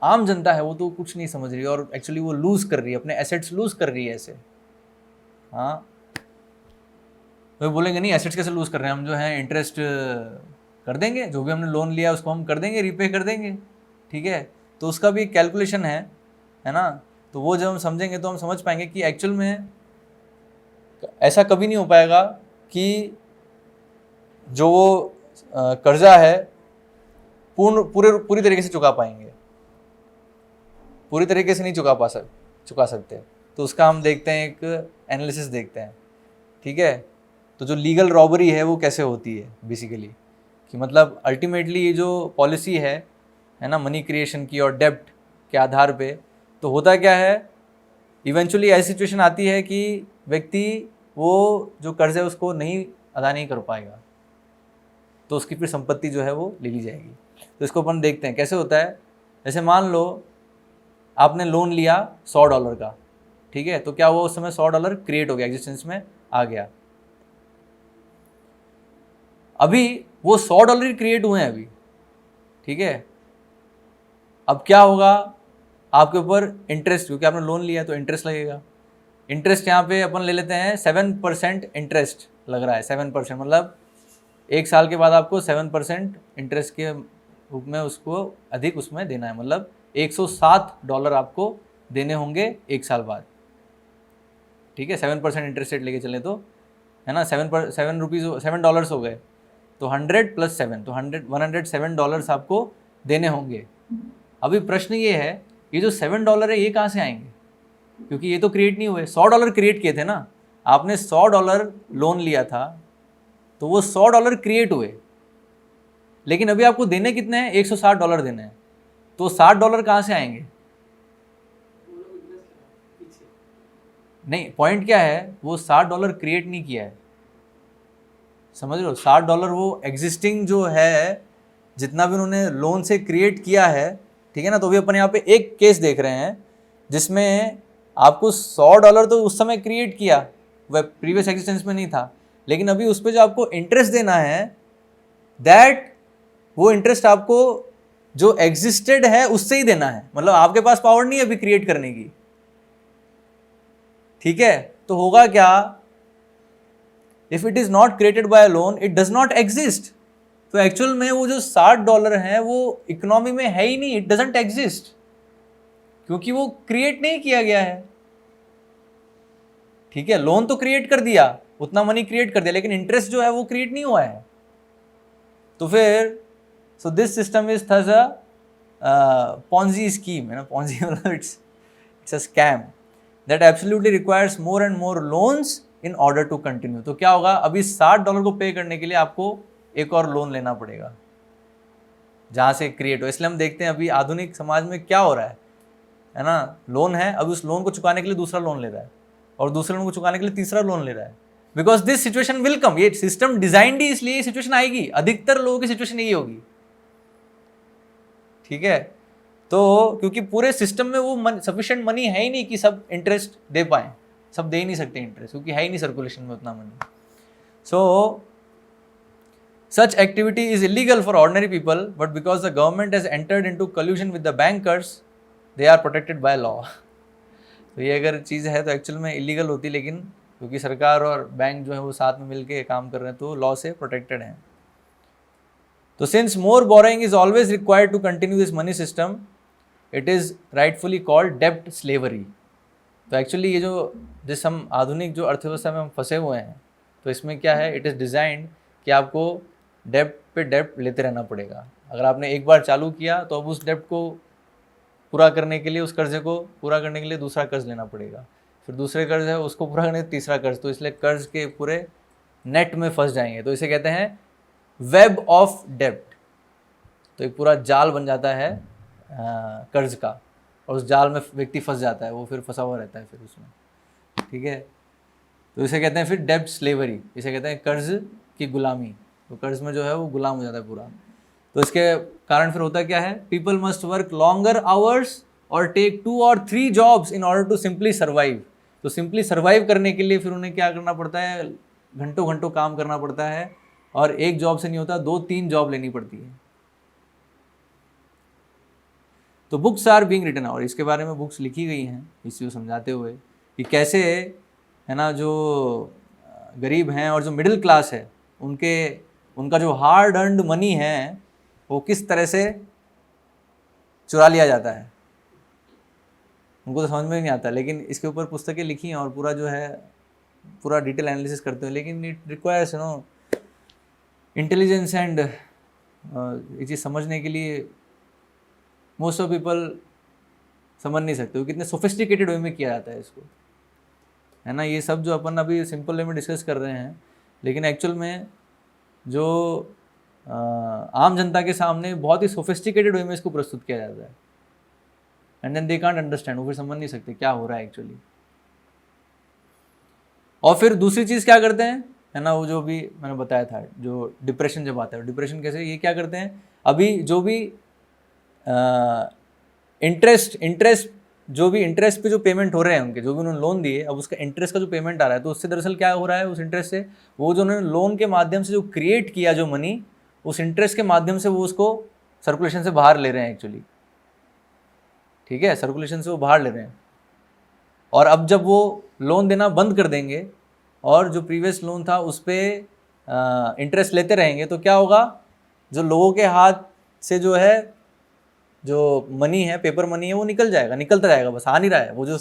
आम जनता है वो तो कुछ नहीं समझ रही और एक्चुअली वो लूज कर रही है, अपने एसेट्स लूज कर रही है ऐसे। हाँ, तो बोलेंगे नहीं एसेट्स कैसे लूज कर रहे हैं, हम जो है इंटरेस्ट कर देंगे, जो भी हमने लोन लिया उसको हम कर देंगे, रीपे कर देंगे, ठीक है। तो उसका भी कैलकुलेशन है ना। तो वो जब हम समझेंगे तो हम समझ पाएंगे कि एक्चुअल में ऐसा कभी नहीं हो पाएगा कि जो वो कर्जा है पूरी तरीके से चुका पाएंगे, पूरी तरीके से नहीं चुका सकते। तो उसका हम देखते हैं, एक एनालिसिस देखते हैं, ठीक है। तो जो लीगल रॉबरी है वो कैसे होती है बेसिकली, कि मतलब अल्टीमेटली ये जो पॉलिसी है ना, मनी क्रिएशन की और डेब्ट के आधार पे, तो होता क्या है, इवेंचुअली ऐसी सिचुएशन आती है कि व्यक्ति वो जो कर्ज है उसको अदा नहीं कर पाएगा, तो उसकी फिर संपत्ति जो है वो ले ली जाएगी। तो इसको अपन देखते हैं कैसे होता है। जैसे मान लो आपने लोन लिया $100 का, ठीक है, तो क्या हुआ उस समय $100 क्रिएट हो गया, एग्जिस्टेंस में आ गया। अभी वो $100 क्रिएट हुए हैं अभी, ठीक है। अब क्या होगा, आपके ऊपर इंटरेस्ट, क्योंकि आपने लोन लिया तो इंटरेस्ट लगेगा। इंटरेस्ट यहाँ पे अपन ले लेते हैं 7% इंटरेस्ट लग रहा है। 7% मतलब 1 साल के बाद आपको 7% इंटरेस्ट के रूप में उसको अधिक उसमें देना है, मतलब $107 आपको देने होंगे 1 साल बाद, ठीक है। 7% इंटरेस्ट रेट लेके चले तो, है ना, $7 हो गए, तो 100 + 7, तो $107 आपको देने होंगे। अभी प्रश्न ये है, ये जो $7 है ये कहाँ से आएंगे, क्योंकि ये तो क्रिएट नहीं हुए। $100 क्रिएट किए थे ना, आपने $100 लोन लिया था, तो वो $100 क्रिएट हुए, लेकिन अभी आपको देने कितने हैं, $160 देने हैं। तो $60 कहाँ से आएंगे? नहीं, पॉइंट क्या है, वो $60 क्रिएट नहीं किया है, समझ लो। $60 वो एग्जिस्टिंग जो है, जितना भी उन्होंने लोन से क्रिएट किया है, ठीक है ना। तो भी अपन यहाँ पे एक केस देख रहे हैं जिसमें आपको $100 तो उस समय क्रिएट किया, वह प्रीवियस एग्जिस्टेंस में नहीं था, लेकिन अभी उस पर जो आपको इंटरेस्ट देना है, दैट वो इंटरेस्ट आपको जो एग्जिस्टेड है उससे ही देना है, मतलब आपके पास पावर नहीं है अभी क्रिएट करने की, ठीक है। तो होगा क्या, if it is not created by a loan it does not exist. तो एक्चुअल में वो जो $60 है वो इकोनॉमी में है ही नहीं, इट डजंट एग्जिस्ट, क्योंकि वो क्रिएट नहीं किया गया है, ठीक है। लोन तो क्रिएट कर दिया, उतना मनी क्रिएट कर दिया, लेकिन इंटरेस्ट जो है वो क्रिएट नहीं हुआ है। तो फिर so this system is thus a Ponzi scheme, है ना। पॉन्जी मतलब it's a scam that absolutely requires more and more loans in order to continue. तो क्या होगा, अभी $60 को पे करने के लिए आपको एक और लोन लेना पड़ेगा जहाँ से क्रिएट हो। इसलिए हम देखते हैं अभी आधुनिक समाज में क्या हो रहा है ना, लोन है, अभी उस लोन को चुकाने के लिए दूसरा लोन ले रहा है, और दूसरे लोन को चुकाने के लिए तीसरा लोन ले रहा है, because this situation will come. ये सिस्टम डिजाइंड ही इसलिए ये सिचुएशन आएगी, अधिकतर लोगों की सिचुएशन यही होगी, ठीक है। तो क्योंकि पूरे सिस्टम में वो सफिशिएंट मनी है ही नहीं कि सब इंटरेस्ट दे पाए, सब दे ही नहीं सकते इंटरेस्ट, क्योंकि है ही नहीं सर्कुलेशन में उतना money. So such activity is illegal for ordinary people, but because the government has entered into collusion with the bankers, they are protected by law. तो ये अगर चीज़ है तो एक्चुअल में इलीगल होती, लेकिन क्योंकि सरकार और बैंक जो है वो साथ में मिलके काम कर रहे हैं तो लॉ से प्रोटेक्टेड हैं। तो since more borrowing is always required to continue this money system, it is rightfully called डेब्ट स्लेवरी। तो एक्चुअली ये जो जिस हम आधुनिक जो अर्थव्यवस्था में हम फंसे हुए हैं, तो इसमें क्या है, इट इज़ डिज़ाइंड कि आपको डेब्ट पे डेब्ट लेते रहना पड़ेगा। अगर आपने एक बार चालू किया तो अब उस डेब्ट को पूरा करने के लिए, उस कर्जे को पूरा करने के लिए दूसरा कर्ज लेना पड़ेगा, फिर दूसरे कर्ज है उसको पूरा करने के लिए तीसरा कर्ज, तो इसलिए कर्ज के पूरे नेट में फंस जाएंगे। तो इसे कहते हैं वेब ऑफ डेब्ट। तो एक पूरा जाल बन जाता है कर्ज का, और उस जाल में व्यक्ति फंस जाता है, वो फिर फंसा हुआ रहता है फिर उसमें, ठीक है। तो इसे कहते हैं फिर डेब्ट स्लेवरी, इसे कहते हैं कर्ज की गुलामी। तो कर्ज में जो है वो गुलाम हो जाता है पूरा। तो इसके कारण फिर होता क्या है, people must work longer hours और टेक 2 और 3 jobs in order to simply survive. तो सिंपली सर्वाइव करने के लिए फिर उन्हें क्या करना पड़ता है, घंटों घंटों काम करना पड़ता है, और एक जॉब से नहीं होता, 2-3 जॉब लेनी पड़ती है। तो बुक्स आर बीइंग रिटन, और इसके बारे में बुक्स लिखी गई हैं इस चीज़ को समझाते हुए कि कैसे है ना जो गरीब हैं और जो मिडिल क्लास है उनका जो हार्ड अर्नड मनी है वो किस तरह से चुरा लिया जाता है। उनको तो समझ में नहीं आता, लेकिन इसके ऊपर पुस्तकें लिखी हैं और पूरा जो है पूरा डिटेल एनालिसिस करते हैं। लेकिन इट रिक्वायर्स इंटेलिजेंस एंड ये चीज़ समझने के लिए मोस्ट ऑफ पीपल समझ नहीं सकते, कितने सोफिस्टिकेटेड वे में किया जाता है इसको, है ना। ये सब जो अपन अभी सिंपल वे में डिस्कस कर रहे हैं, लेकिन एक्चुअल में जो आम जनता के सामने बहुत ही सोफिस्टिकेटेड वे में इसको प्रस्तुत किया जाता है, and then they can't understand, वो फिर समझ नहीं सकते क्या हो रहा है एक्चुअली। और फिर दूसरी चीज़ क्या करते हैं, है ना, वो जो भी मैंने बताया था, जो डिप्रेशन जब आता है, डिप्रेशन कैसे, ये क्या करते हैं, अभी जो भी इंटरेस्ट जो भी इंटरेस्ट पे जो पेमेंट हो रहे हैं उनके, जो भी उन्होंने लोन दिए, अब उसका इंटरेस्ट का जो पेमेंट आ रहा है, तो उससे दरअसल क्या हो रहा है, उस इंटरेस्ट से वो जो उन्होंने लोन के माध्यम से जो क्रिएट किया जो मनी, उस इंटरेस्ट के माध्यम से वो उसको सर्कुलेशन से बाहर ले रहे हैं एक्चुअली, ठीक है, सर्कुलेशन से वो बाहर ले रहे हैं। और अब जब वो लोन देना बंद कर देंगे और जो प्रीवियस लोन था उस पर इंटरेस्ट लेते रहेंगे, तो क्या होगा, जो लोगों के हाथ से जो है जो मनी है, पेपर मनी है, वो निकलता जाएगा, बस आ नहीं रहा है, वो जो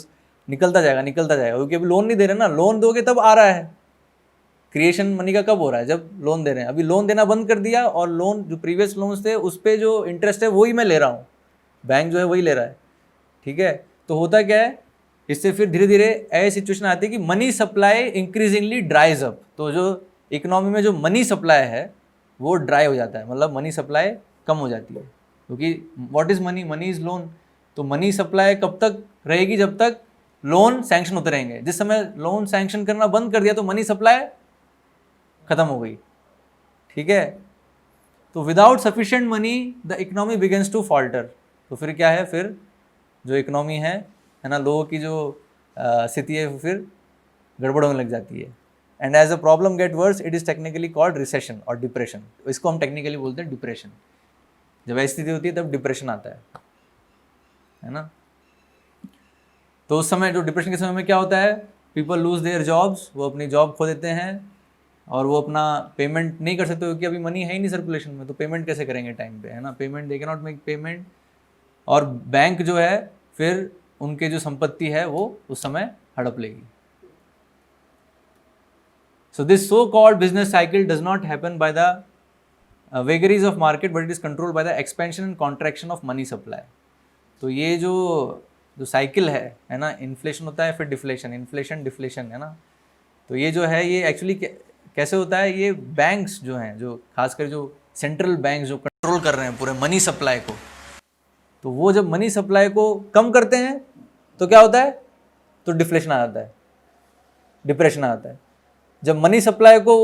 निकलता जाएगा, क्योंकि अभी लोन नहीं दे रहे ना, लोन दोगे तब आ रहा है। क्रिएशन मनी का कब हो रहा है, जब लोन दे रहे हैं। अभी लोन देना बंद कर दिया और लोन जो प्रीवियस लोन्स थे उस पर जो इंटरेस्ट है वही मैं ले रहा हूँ, बैंक जो है वही ले रहा है, ठीक है। तो होता क्या है, इससे फिर धीरे धीरे ऐसी सिचुएशन आती है कि मनी सप्लाई इंक्रीजिंगली ड्राइज अप। तो जो इकोनॉमी में जो मनी सप्लाई है वो ड्राई हो जाता है, मतलब मनी सप्लाई कम हो जाती है, क्योंकि what is money, money is loan. तो मनी सप्लाई कब तक रहेगी, जब तक लोन सैंक्शन होते रहेंगे। जिस समय लोन सैंक्शन करना बंद कर दिया तो मनी सप्लाई खत्म हो गई, ठीक है। तो without sufficient money the economy begins to falter. तो फिर क्या है, फिर जो इकोनॉमी है ना, लोगों की जो स्थिति है फिर गड़बड़ होने लग जाती है। And as a problem get worse it is technically called recession और डिप्रेशन। इसको हम टेक्निकली बोलते हैं डिप्रेशन। जब ऐसी स्थिति होती है तब डिप्रेशन आता है ना। तो उस समय, जो डिप्रेशन के समय में क्या होता है, पीपल लूज देयर जॉब्स, वो अपनी जॉब खो देते हैं और वो अपना पेमेंट नहीं कर सकते क्योंकि अभी मनी है ही नहीं सर्कुलेशन में। तो पेमेंट कैसे करेंगे टाइम पे, है ना, payment they can not make payment. और बैंक जो है फिर उनके जो संपत्ति है वो उस समय हड़प लेगी। So this so-called business cycle does not happen by the vagaries of market, but it is controlled by the expansion and contraction of money supply. तो ये जो साइकिल है ना, इन्फ्लेशन होता है फिर डिफ्लेशन, इन्फ्लेशन डिफ्लेशन, है ना। तो ये जो है ये एक्चुअली कैसे होता है, ये बैंक्स जो हैं, जो खासकर जो सेंट्रल बैंक जो कंट्रोल कर रहे हैं पूरे मनी सप्लाई को, तो वो जब मनी सप्लाई को कम करते हैं तो क्या होता है, तो डिफ्लेशन आ जाता है, डिप्रेशन आ जाता है। जब मनी सप्लाई को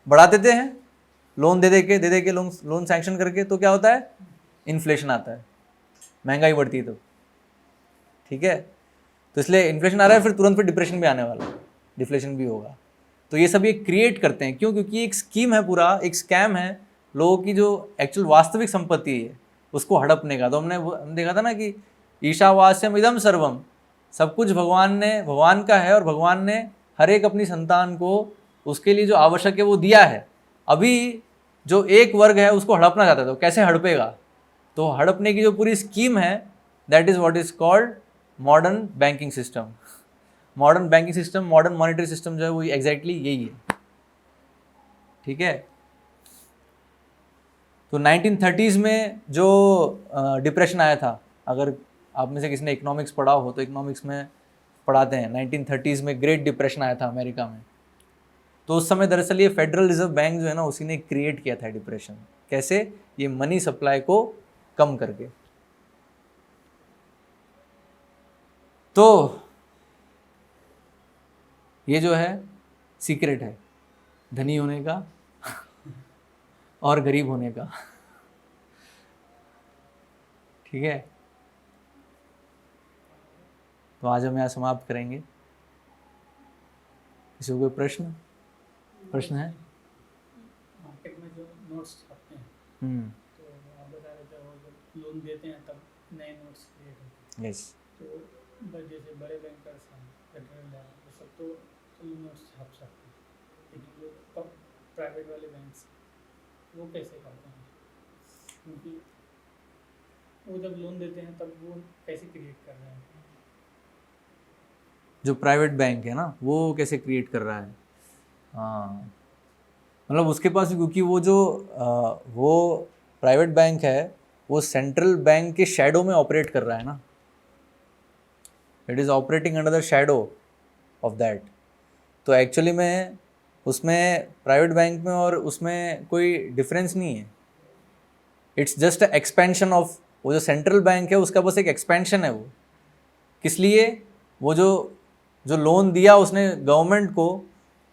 बढ़ा देते हैं लोन दे दे के लोन सैंक्शन करके, तो क्या होता है, इन्फ्लेशन आता है, महंगाई बढ़ती है। तो ठीक है, तो इसलिए इन्फ्लेशन आ रहा है, फिर तुरंत फिर डिप्रेशन भी आने वाला है, डिफ्लेशन भी होगा। तो ये सब ये क्रिएट करते हैं, क्यों, क्योंकि एक स्कीम है, पूरा एक स्कैम है लोगों की जो एक्चुअल वास्तविक संपत्ति है उसको हड़पने का। तो हमने देखा था ना कि ईशावास्यम इदम सर्वम, सब कुछ भगवान का है और भगवान ने हर एक अपनी संतान को उसके लिए जो आवश्यक है वो दिया है। अभी जो एक वर्ग है उसको हड़पना चाहता है, तो कैसे हड़पेगा, तो हड़पने की जो पूरी स्कीम है that is what is called modern banking system. Modern banking system, modern monetary system जो है वो एग्जैक्टली यही है, ठीक है। तो 1930s में जो डिप्रेशन आया था, अगर आप में से किसी ने इकोनॉमिक्स पढ़ा हो तो इकोनॉमिक्स में पढ़ाते हैं 1930s में ग्रेट डिप्रेशन आया था अमेरिका में। तो उस समय दरअसल ये फेडरल रिजर्व बैंक जो है ना उसी ने क्रिएट किया था डिप्रेशन। कैसे? ये मनी सप्लाई को कम करके। तो ये जो है सीक्रेट है धनी होने का और गरीब होने का। ठीक है, तो आज हम यहाँ समाप्त करेंगे। किसी को कोई प्रश्न है? मार्केट में जो नोट्स छपते हैं तो आप बता रहे थे वो जब लोन देते हैं तब नए नोट्स क्रिएट होते हैं। यस। तो जैसे बड़े बैंकर्स हैं, फेडरल है, वो सब तो नोट्स छाप सकते हैं, लेकिन जो प्राइवेट वाले बैंक्स वो कैसे करते हैं? क्योंकि वो जब लोन देते हैं तब वो कैसे क्रिएट कर रहे हैं? जो प्राइवेट बैंक है ना वो कैसे क्रिएट कर रहा है? हाँ, मतलब उसके पास, क्योंकि वो प्राइवेट बैंक है वो सेंट्रल बैंक के शैडो में ऑपरेट कर रहा है ना, it is operating under the shadow of that. तो एक्चुअली में उसमें प्राइवेट बैंक में और उसमें कोई डिफरेंस नहीं है। It's just a expansion of, वो जो सेंट्रल बैंक है उसका बस एक एक्सपेंशन है। वो किस लिए? वो जो लोन दिया उसने गवर्नमेंट को,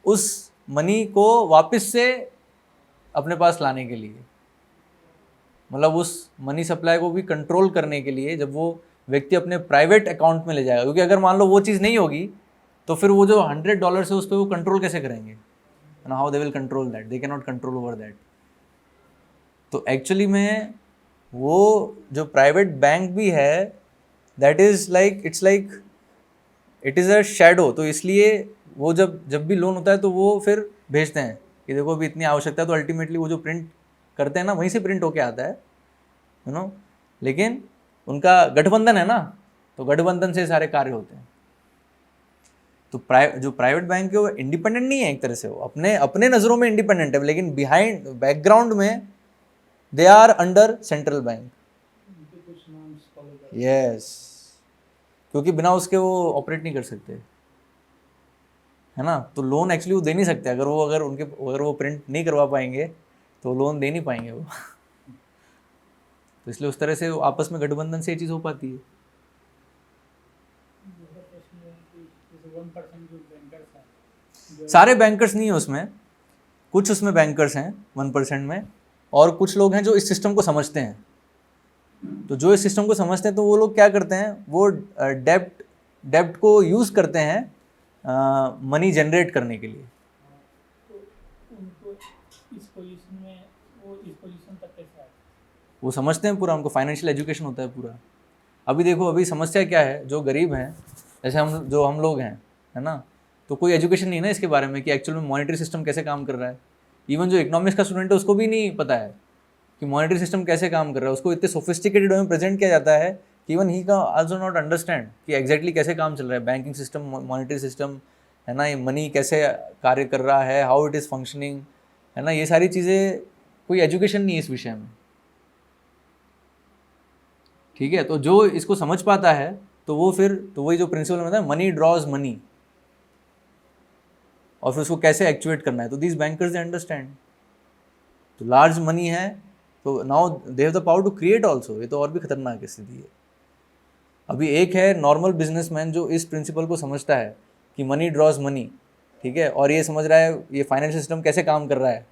उस मनी को वापस से अपने पास लाने के लिए, मतलब उस मनी सप्लाई को भी कंट्रोल करने के लिए, जब वो व्यक्ति अपने प्राइवेट अकाउंट में ले जाएगा। क्योंकि अगर मान लो वो चीज़ नहीं होगी तो फिर वो जो $100 है उस पर वो कंट्रोल कैसे करेंगे? And how they will control that? They can not control over that. तो एक्चुअली में वो जो प्राइवेट बैंक भी है that is like, it's like it is a shadow. तो इसलिए वो जब भी लोन होता है तो वो फिर भेजते हैं कि देखो अभी इतनी आवश्यकता है, तो अल्टीमेटली वो जो प्रिंट करते हैं ना वहीं से प्रिंट होके आता है, यू नो। लेकिन उनका गठबंधन है ना, तो गठबंधन से सारे कार्य होते हैं। तो जो प्राइवेट बैंक है वो इंडिपेंडेंट नहीं है एक तरह से, वो अपने नज़रों में इंडिपेंडेंट है, लेकिन बिहाइंड बैकग्राउंड में they are under central bank. Yes, क्योंकि बिना उसके वो ऑपरेट नहीं कर सकते, है ना। तो लोन एक्चुअली वो दे नहीं सकते। अगर वो प्रिंट नहीं करवा पाएंगे तो लोन दे नहीं पाएंगे वो। तो इसलिए उस तरह से आपस में गठबंधन से ये चीज़ हो पाती है। सारे बैंकर्स नहीं है उसमें, कुछ उसमें बैंकर्स हैं 1% में, और कुछ लोग हैं जो इस सिस्टम को समझते हैं। तो जो इस सिस्टम को समझते हैं तो वो लोग क्या करते हैं, वो डेब्ट को यूज़ करते हैं मनी जनरेट करने के लिए। तो उनको इस पोजीशन में, वो इस पोजीशन तक कैसे आए? वो समझते हैं पूरा, उनको फाइनेंशियल एजुकेशन होता है पूरा। अभी देखो, अभी समस्या क्या है, जो गरीब हैं, जैसे हम लोग हैं, है ना, तो कोई एजुकेशन नहीं है ना इसके बारे में कि एक्चुअल में मॉनेटरी सिस्टम कैसे काम कर रहा है। इवन जो इकोनॉमिक्स का स्टूडेंट है उसको भी नहीं पता है कि मॉनेटरी सिस्टम कैसे काम कर रहा है। उसको इतने सोफिस्टिकेटेड में प्रेजेंट किया जाता है कि इवन ही का आल्सो नॉट अंडरस्टैंड कि एग्जैक्टली कैसे काम चल रहा है बैंकिंग सिस्टम, मॉनेटरी सिस्टम, है ना, ये मनी कैसे कार्य कर रहा है, हाउ इट इज़ फंक्शनिंग, है ना। ये सारी चीज़ें, कोई एजुकेशन नहीं है इस विषय में, ठीक है। तो जो इसको समझ पाता है तो वो फिर, तो वही जो प्रिंसिपल में था, मनी ड्रॉज मनी, और फिर उसको कैसे एक्चुएट करना है, तो दीज बैंकर्स दे अंडरस्टैंड। तो लार्ज मनी है तो now they have the power to create also. ये तो और भी खतरनाक स्थिति है। अभी एक है नॉर्मल बिजनेसमैन जो इस प्रिंसिपल को समझता है कि मनी ड्रॉज मनी, ठीक है, और ये समझ रहा है ये फाइनेंशियल सिस्टम कैसे काम कर रहा है,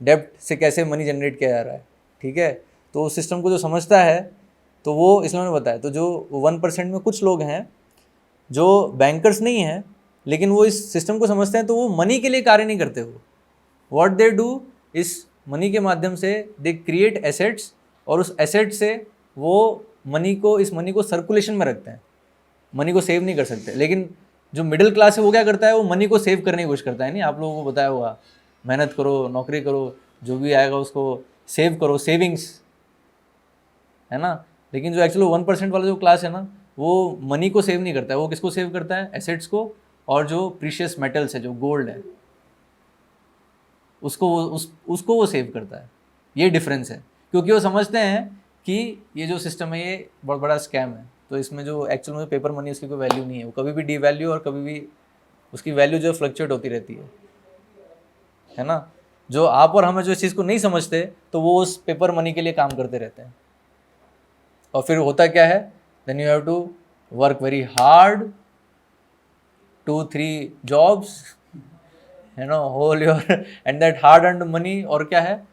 डेब्ट से कैसे मनी जनरेट किया जा रहा है, ठीक है। तो उस सिस्टम को जो समझता है तो वो, इसलिए मैंने बताया, तो जो 1% में कुछ लोग हैं जो बैंकर्स नहीं हैं लेकिन वो इस सिस्टम को समझते हैं, तो वो मनी के लिए कार्य नहीं करते। वो व्हाट दे डू, इस मनी के माध्यम से दे क्रिएट एसेट्स, और उस एसेट से वो इस मनी को सर्कुलेशन में रखते हैं। मनी को सेव नहीं कर सकते। लेकिन जो मिडिल क्लास है वो क्या करता है, वो मनी को सेव करने की कोशिश करता है। नहीं, आप लोगों को बताया होगा, मेहनत करो, नौकरी करो, जो भी आएगा उसको सेव करो, सेविंग्स, है ना। लेकिन जो एक्चुअली 1% वाला जो क्लास है ना, वो मनी को सेव नहीं करता है। वो किसको सेव करता है? एसेट्स को, और जो प्रीशियस मेटल्स है, जो गोल्ड है, उसको वो सेव करता है। ये डिफरेंस है, क्योंकि वो समझते हैं कि ये जो सिस्टम है ये बहुत बड़ा स्कैम है। तो इसमें जो एक्चुअल में पेपर मनी उसकी कोई वैल्यू नहीं है, वो कभी भी डीवैल्यू और कभी भी उसकी वैल्यू जो फ्लक्चुएट होती रहती है ना। जो आप और हम जो इस चीज़ को नहीं समझते तो वो उस पेपर मनी के लिए काम करते रहते हैं, और फिर होता क्या है, then you have to work very hard, 2-3 jobs, है ना, whole your and that hard earned money. और क्या है,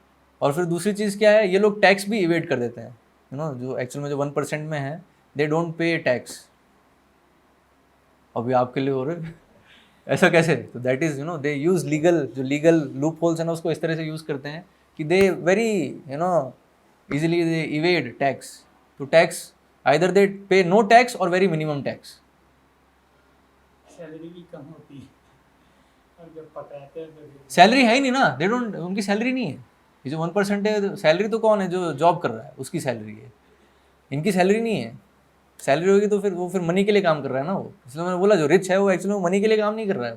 और फिर दूसरी चीज़ क्या है, ये लोग टैक्स भी इवेट कर देते हैं, यू नो, जो एक्चुअल में जो 1% में है, दे डोंट पे टैक्स। अभी आपके लिए हो रहे ऐसा कैसे, तो that is, you know, they use legal, जो लीगल लूप होल्स है ना, उसको इस तरह से यूज़ करते हैं कि they very, you know, easily they evade tax. तो tax either they pay no tax और वेरी मिनिमम टैक्स। सैलरी भी कम होती है और जब पकड़ाते हैं तो सैलरी है ही नहीं ना, दे डोंट, उनकी सैलरी नहीं है। ये जो 1% है, सैलरी तो कौन है, जो जॉब कर रहा है उसकी सैलरी है, इनकी सैलरी नहीं है। सैलरी होगी तो फिर वो फिर मनी के लिए काम कर रहा है ना वो, इसलिए मैंने बोला जो रिच है वो एक्चुअली मनी के लिए काम नहीं कर रहा है,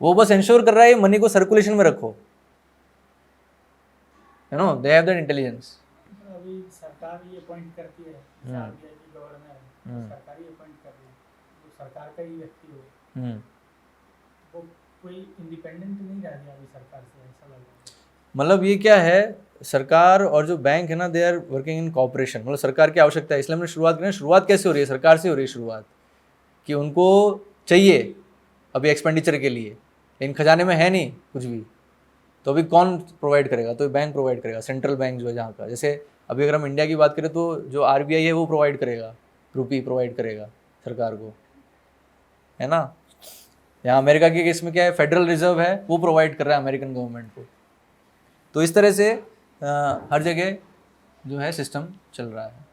वो बस इंश्योर कर रहा है मनी को सर्कुलेशन में रखो, you know, they have that intelligence. अभी सरकार ही अपॉइंट करती है, आरबीआई की गवर्नर है, सरकार ही अपॉइंट कर रही है, वो सरकार का ही व्यक्ति हो, वो कोई इंडिपेंडेंट नहीं रह गया अभी सरकार से, ऐसा लग रहा है। मतलब ये क्या है, सरकार और जो बैंक है ना, they are working in cooperation, मतलब सरकार की आवश्यकता है, इसलिए हमने शुरुआत की ना। शुरुआत कैसे हो रही है, सरकार से हो रही है शुरुआत, कि उनको चाहिए अभी एक्सपेंडिचर के लिए, लेकिन खजाने में है नहीं कुछ भी, तो अभी कौन प्रोवाइड करेगा, तो बैंक प्रोवाइड करेगा, सेंट्रल बैंक जो है जहाँ का। जैसे अभी अगर हम इंडिया की बात करें तो जो आरबीआई है वो प्रोवाइड करेगा, रुपी प्रोवाइड करेगा सरकार को, है ना। यहाँ अमेरिका के केस में क्या है, फेडरल रिजर्व है, वो प्रोवाइड कर रहा है अमेरिकन गवर्नमेंट को। तो इस तरह से हर जगह जो है सिस्टम चल रहा है।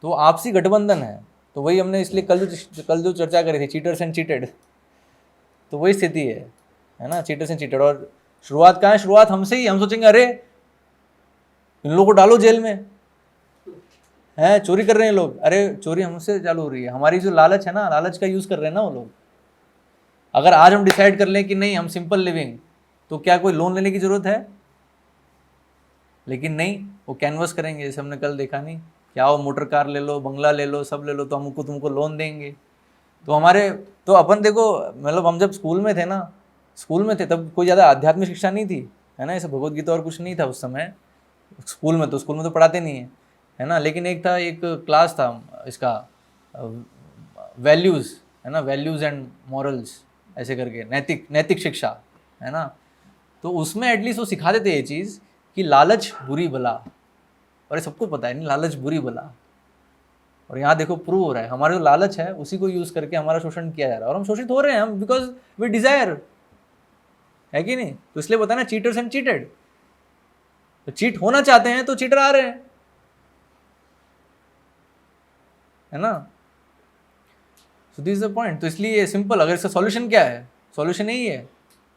तो आपसी गठबंधन है, तो वही हमने इसलिए कल जो चर्चा करी थी, चीटर्स एंड चीटेड, तो वही स्थिति है ना, चीटर्स एंड चीटेड। और शुरुआत कहाँ है, शुरुआत हमसे ही। हम सोचेंगे अरे इन लोगों को डालो जेल में, हैं चोरी कर रहे हैं लोग, अरे चोरी हमसे चालू हो रही है, हमारी जो लालच है ना, लालच का यूज़ कर रहे हैं ना वो लोग। अगर आज हम डिसाइड कर लें कि नहीं हम सिंपल लिविंग, तो क्या कोई लोन लेने की ज़रूरत है, लेकिन नहीं, वो कैनवस करेंगे, जैसे हमने कल देखा नहीं, क्या वो मोटर कार ले लो, बंगला ले लो, सब ले लो, तो हमको तुमको लोन देंगे। तो हमारे, तो अपन देखो, मतलब हम जब स्कूल में थे ना, स्कूल में थे तब कोई ज़्यादा आध्यात्मिक शिक्षा नहीं थी, है ना, ऐसे भगवत गीता और कुछ नहीं था उस समय स्कूल में तो पढ़ाते नहीं है ना। लेकिन एक था, एक क्लास था इसका वैल्यूज़, है ना, वैल्यूज़ एंड मॉरल्स ऐसे करके, नैतिक शिक्षा, है ना। तो उसमें एटलीस्ट वो सिखाते थे ये चीज़ कि लालच बुरी बला, और ये सबको पता है नहीं, लालच बुरी बला। और यहाँ देखो प्रूव हो रहा है, हमारा जो लालच है उसी को यूज़ करके हमारा शोषण किया जा रहा है, और हम शोषित हो रहे हैं, हम बिकॉज वी डिज़ायर, है कि नहीं। तो इसलिए पता है ना, चीटर्स एंड चीटेड, तो चीट होना चाहते हैं तो चीटर आ रहे हैं, है ना। So this is the point. तो इसलिए सिंपल, अगर इसका सॉल्यूशन क्या है, सॉल्यूशन यही है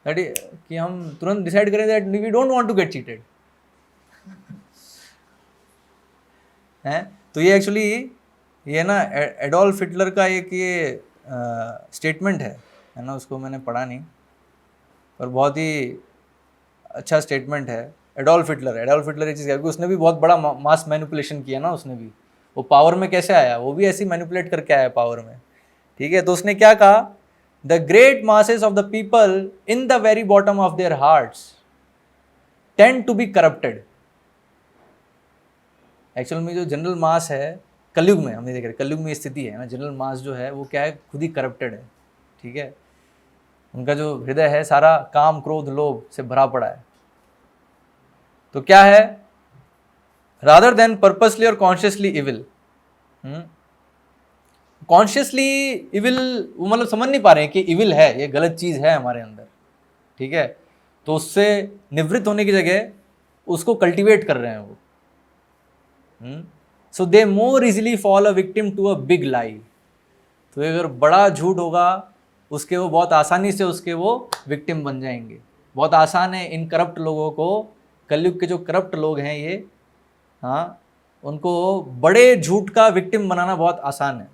दैट कि हम तुरंत डिसाइड करें that we don't want to get cheated, है। तो ये एक्चुअली ये ना एडोल्फ हिटलर का एक ये स्टेटमेंट है ना, उसको मैंने पढ़ा नहीं, पर बहुत ही अच्छा स्टेटमेंट है। एडोल्फ हिटलर ये चीज़, क्योंकि उसने भी बहुत बड़ा मास मैनिपुलेशन किया ना, उसने भी, वो पावर में कैसे आया, वो भी ऐसे मैनिपुलेट करके आया पावर में, ठीक है। तो उसने क्या कहा, the great masses of the people in the very bottom of their hearts tend to be corrupted. Actual में जो जनरल मास है कलयुग में, हमने देख रहे कलयुग में स्थिति है ना, जनरल मास जो है वो क्या है, खुद ही करप्टेड है, ठीक है। उनका जो हृदय है सारा काम क्रोध लोभ से भरा पड़ा है। तो क्या है, रादर देन पर्पसली और कॉन्शियसली इविल, कॉन्शियसली इविल, वो मतलब समझ नहीं पा रहे हैं कि इविल है, ये गलत चीज़ है हमारे अंदर, ठीक है। तो उससे निवृत्त होने की जगह उसको कल्टीवेट कर रहे हैं वो। So they more easily fall a victim to a big lie. तो अगर बड़ा झूठ होगा उसके, वो बहुत आसानी से उसके वो विक्टिम बन जाएंगे। बहुत आसान है इन करप्ट लोगों को, कलयुग के जो करप्ट लोग हैं ये, हाँ, उनको बड़े झूठ का विक्टिम बनाना बहुत आसान है।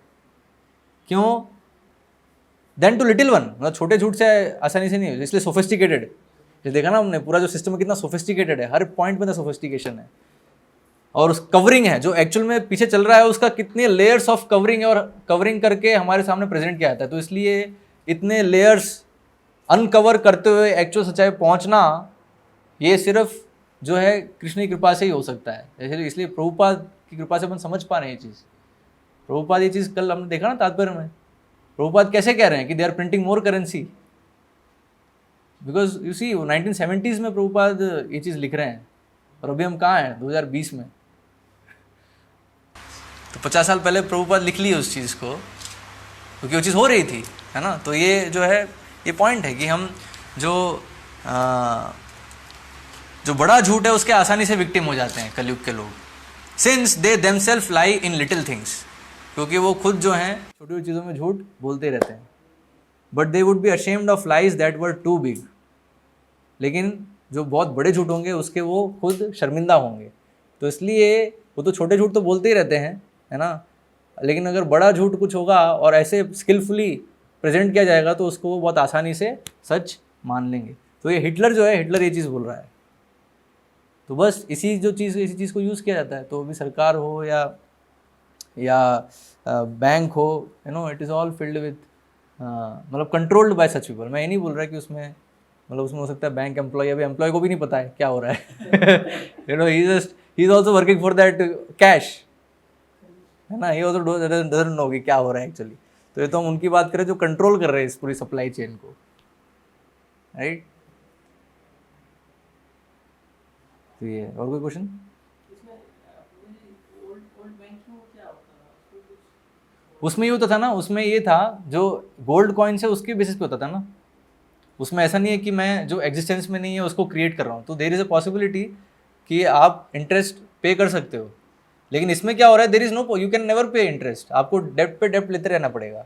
क्यों, देन टू लिटिल वन, मतलब छोटे झूठ से आसानी से नहीं हो, इसलिए सोफिस्टिकेटेड। ये देखा ना हमने, पूरा जो सिस्टम है कितना सोफिस्टिकेटेड है, हर पॉइंट में सोफिस्टिकेशन है। और उस कवरिंग है जो एक्चुअल में पीछे चल रहा है उसका कितने लेयर्स ऑफ कवरिंग है, और कवरिंग करके हमारे सामने प्रेजेंट किया जाता है। तो इसलिए इतने लेयर्स अनकवर करते हुए एक्चुअल सच्चाई पहुंचना, ये सिर्फ जो है कृष्ण की कृपा से ही हो सकता है। इसलिए प्रभुपाद की कृपा से अपन समझ पा रहे हैं ये चीज़। प्रभुपाद ये चीज़ कल हमने देखा ना तात्पर्य में, प्रभुपाद कैसे कह रहे हैं कि they are printing more currency, because you see 1970s में प्रभुपाद ये चीज़ लिख रहे हैं, और अभी हम कहाँ हैं 2020 में। तो 50 साल पहले प्रभुपाद लिख ली उस चीज़ को, क्योंकि वो चीज़ हो रही थी, है ना। तो ये जो है ये पॉइंट है कि हम जो बड़ा झूठ है उसके आसानी से विक्टिम हो जाते हैं कलयुग के लोग, since they themselves lie in little things, क्योंकि वो खुद जो हैं छोटी छोटी चीज़ों में झूठ बोलते रहते हैं। But they would be ashamed of lies that were too big, लेकिन जो बहुत बड़े झूठ होंगे उसके वो खुद शर्मिंदा होंगे। तो इसलिए वो तो छोटे झूठ तो बोलते ही रहते हैं, है ना, लेकिन अगर बड़ा झूठ कुछ होगा और ऐसे स्किलफुली प्रेजेंट किया जाएगा तो उसको वो बहुत आसानी से सच मान लेंगे। तो ये हिटलर जो है, हिटलर ये चीज़ बोल रहा है। तो बस इसी चीज़ को यूज़ किया जाता है। तो अभी सरकार हो या बैंक हो, you know, it is all filled with मतलब कंट्रोल्ड बाय सच पीपल। मैं ये नहीं बोल रहा कि उसमें मतलब उसमें हो सकता है बैंक एम्प्लॉय, अभी एम्प्लॉय को भी नहीं पता है क्या हो रहा है you know, he is also working for that cash, है ना, ये ऑल्सो डजंट नो कि क्या हो रहा है एक्चुअली। तो ये तो हम उनकी बात करें जो कंट्रोल कर रहे हैं इस पूरी सप्लाई चेन को, राइट। तो ये और कोई क्वेश्चन? उसमें ये होता था ना, उसमें ये था जो गोल्ड कॉइन्स है उसके बेसिस पे होता था ना। उसमें ऐसा नहीं है कि मैं जो एग्जिस्टेंस में नहीं है उसको क्रिएट कर रहा हूँ। तो देयर इज़ अ पॉसिबिलिटी कि आप इंटरेस्ट पे कर सकते हो, लेकिन इसमें क्या हो रहा है, there is no, you can never pay interest, आपको डेप्ट पे डेप्ट लेते रहना पड़ेगा।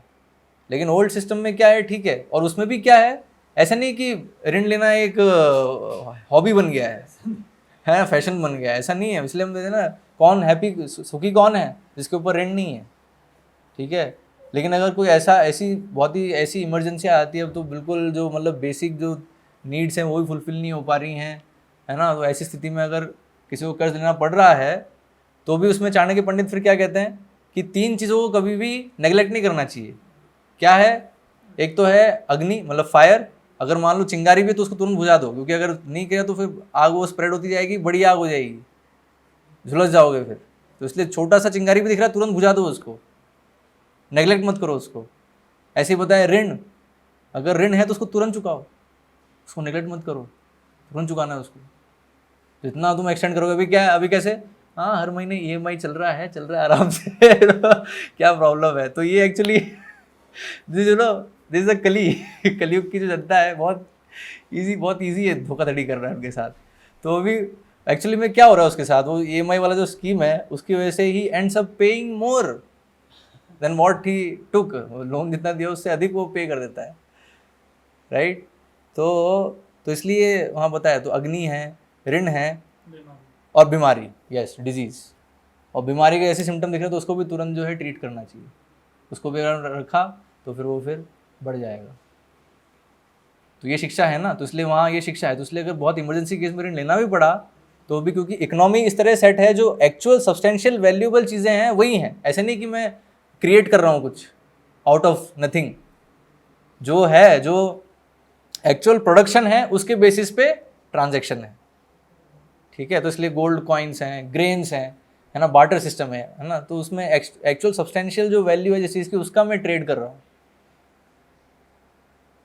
लेकिन ओल्ड सिस्टम में क्या है, ठीक है, और उसमें भी क्या है, ऐसा नहीं कि ऋण लेना एक हॉबी बन गया है फैशन बन गया है, ऐसा नहीं है। इसलिए हम कहते हैं ना, कौन हैप्पी, सुखी कौन है जिसके ऊपर ऋण नहीं है, ठीक है। लेकिन अगर कोई ऐसी बहुत ही ऐसी इमरजेंसी आती है तो बिल्कुल जो मतलब बेसिक जो नीड्स हैं वो भी फुलफिल नहीं हो पा रही हैं, है ना। तो ऐसी स्थिति में अगर किसी को कर्ज लेना पड़ रहा है तो भी उसमें चाणक्य पंडित फिर क्या कहते हैं कि 3 चीज़ों को कभी भी नेगलेक्ट नहीं करना चाहिए। क्या है? एक तो है अग्नि, मतलब फायर। अगर मान लो चिंगारी भी तो उसको तुरंत बुझा दो, क्योंकि अगर नहीं किया तो फिर आग वो स्प्रेड होती जाएगी, बड़ी आग हो जाएगी, झुलस जाओगे फिर। तो इसलिए छोटा सा चिंगारी भी दिख रहा है, तुरंत बुझा दो उसको, नेगलेक्ट मत करो उसको। ऐसे ही बताया ऋण, अगर ऋण है तो उसको तुरंत चुकाओ, उसको नेगलेक्ट मत करो, तुरंत चुकाना है उसको। जितना तुम एक्सटेंड करोगे, अभी क्या है, अभी कैसे, हाँ हर महीने EMI चल रहा है आराम से क्या प्रॉब्लम है। तो ये एक्चुअली दिस इज अ कलयुग की जो जनता है, बहुत ईजी है धोखाधड़ी कर रहा है उनके साथ। तो अभी एक्चुअली में क्या हो रहा है उसके साथ, वो EMI वाला जो स्कीम है उसकी वजह से he ends up paying more than what he took. Loan जितना दिया उससे अधिक वो पे कर देता है, राइट। तो इसलिए वहाँ बताया, तो अग्नि है, ऋण है और बीमारी, यस डिजीज़। और बीमारी के ऐसे सिम्टम दिख रहे तो उसको भी तुरंत जो है ट्रीट करना चाहिए। उसको भी अगर रखा तो फिर वो फिर बढ़ जाएगा। तो ये शिक्षा है ना, तो इसलिए वहाँ ये शिक्षा है। तो इसलिए अगर बहुत इमरजेंसी केस में ऋण लेना भी पड़ा तो भी, क्योंकि इकोनॉमी इस तरह सेट है, जो एक्चुअल सब्सटेंशियल वैल्यूएबल चीज़ें हैं वही हैं। ऐसे नहीं कि मैं क्रिएट कर रहा हूँ कुछ आउट ऑफ नथिंग। जो है, जो एक्चुअल प्रोडक्शन है उसके बेसिस पे ट्रांजैक्शन है, ठीक है। तो इसलिए गोल्ड कॉइन्स हैं, ग्रेन्स हैं, है ना, बार्टर सिस्टम है ना। तो उसमें एक्चुअल सब्सटेंशियल जो वैल्यू है जिस चीज़ की, उसका मैं ट्रेड कर रहा हूँ,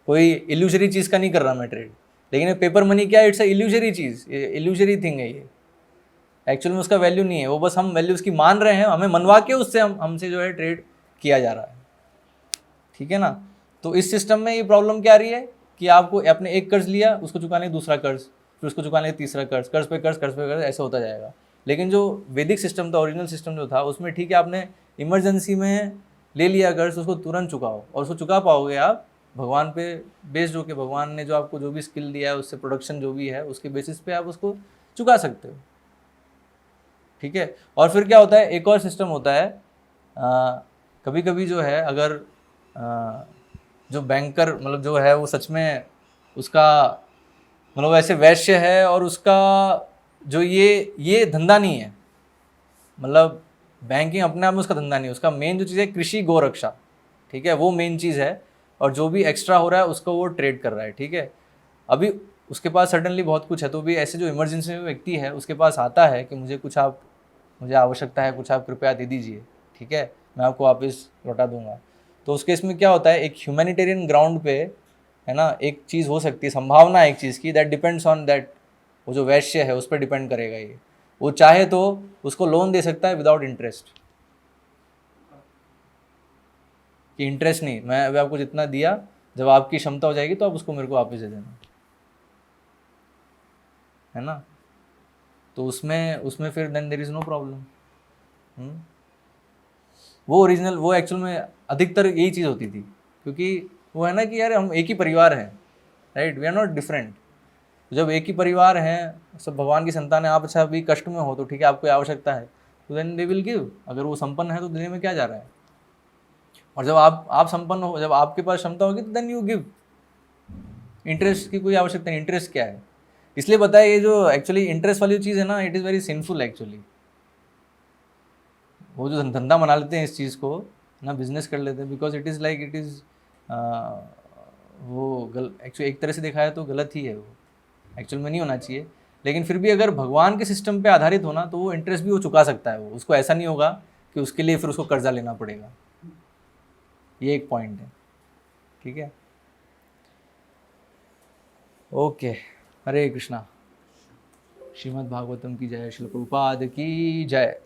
कोई इल्यूजरी चीज़ का नहीं कर रहा मैं ट्रेड। लेकिन पेपर मनी क्या है, it's a illusory cheese, illusory thing है ये। एक्चुअल में उसका वैल्यू नहीं है, वो बस हम वैल्यू उसकी मान रहे हैं, हमें मनवा के उससे हमसे जो है ट्रेड किया जा रहा है, ठीक है ना। तो इस सिस्टम में ये प्रॉब्लम क्या आ रही है कि आपको अपने एक कर्ज लिया, उसको चुकाने दूसरा कर्ज, फिर उसको चुकाने तीसरा कर्ज, कर्ज पे कर्ज, ऐसे होता जाएगा। लेकिन जो वैदिक सिस्टम था, ओरिजिनल सिस्टम जो था, उसमें ठीक है आपने इमरजेंसी में ले लिया कर्ज, उसको तुरंत चुकाओ, और उसको चुका पाओगे आप भगवान पे बेस्ड होकर। भगवान ने जो आपको जो भी स्किल दिया है, उससे प्रोडक्शन जो भी है उसके बेसिस पे आप उसको चुका सकते हो, ठीक है। और फिर क्या होता है, एक और सिस्टम होता है, कभी कभी जो है अगर जो बैंकर मतलब जो है वो सच में उसका मतलब ऐसे वैश्य है और उसका जो ये धंधा नहीं है, मतलब बैंकिंग अपने आप में उसका धंधा नहीं है, उसका मेन जो चीज़ है कृषि गोरक्षा, ठीक है, वो मेन चीज़ है। और जो भी एक्स्ट्रा हो रहा है उसको वो ट्रेड कर रहा है, ठीक है। अभी उसके पास सडनली बहुत कुछ है, तो भी ऐसे जो इमरजेंसी में व्यक्ति है उसके पास आता है कि मुझे आवश्यकता है, कुछ आप कृपया दे दीजिए, ठीक है, मैं आपको वापस लौटा दूंगा। तो उस केस में क्या होता है, एक ह्यूमैनिटेरियन ग्राउंड पे, है ना, एक चीज़ हो सकती है, संभावना है एक चीज़ की, दैट डिपेंड्स ऑन दैट, वो जो वैश्य है उस पर डिपेंड करेगा ये। वो चाहे तो उसको लोन दे सकता है विदाउट इंटरेस्ट, कि इंटरेस्ट नहीं, मैं अभी आपको जितना दिया, जब आपकी क्षमता हो जाएगी तो आप उसको मेरे को वापस दे देना, है ना। तो उसमें उसमें फिर then there is no problem. वो ओरिजिनल, वो एक्चुअल में अधिकतर यही चीज़ होती थी, क्योंकि वो है ना कि यार हम एक ही परिवार हैं, right, we are not different. जब एक ही परिवार हैं, सब भगवान की संतान है, आप अच्छा अभी कष्ट में हो तो ठीक है, आपको आवश्यकता है तो देन दे विल गिव। अगर वो संपन्न है तो देने में क्या जा रहा है। और जब आप संपन्न हो, जब आपके पास क्षमता होगी तो देन यू गिव। इंटरेस्ट की कोई आवश्यकता नहीं, इंटरेस्ट क्या है। इसलिए बताया, ये जो एक्चुअली इंटरेस्ट वाली चीज़ है ना, it is very sinful actually. वो जो धंधा बना लेते हैं इस चीज़ को ना, बिजनेस कर लेते हैं, because it is like it is वो एक्चुअली एक तरह से देखा है तो गलत ही है, वो एक्चुअल में नहीं होना चाहिए। लेकिन फिर भी अगर भगवान के सिस्टम पे आधारित होना तो वो इंटरेस्ट भी वो चुका सकता है, वो उसको ऐसा नहीं होगा कि उसके लिए फिर उसको कर्जा लेना पड़ेगा। ये एक पॉइंट है, ठीक है। ओके, हरे कृष्णा। श्रीमद् भागवतम की जय, श्रील प्रभुपाद की जय।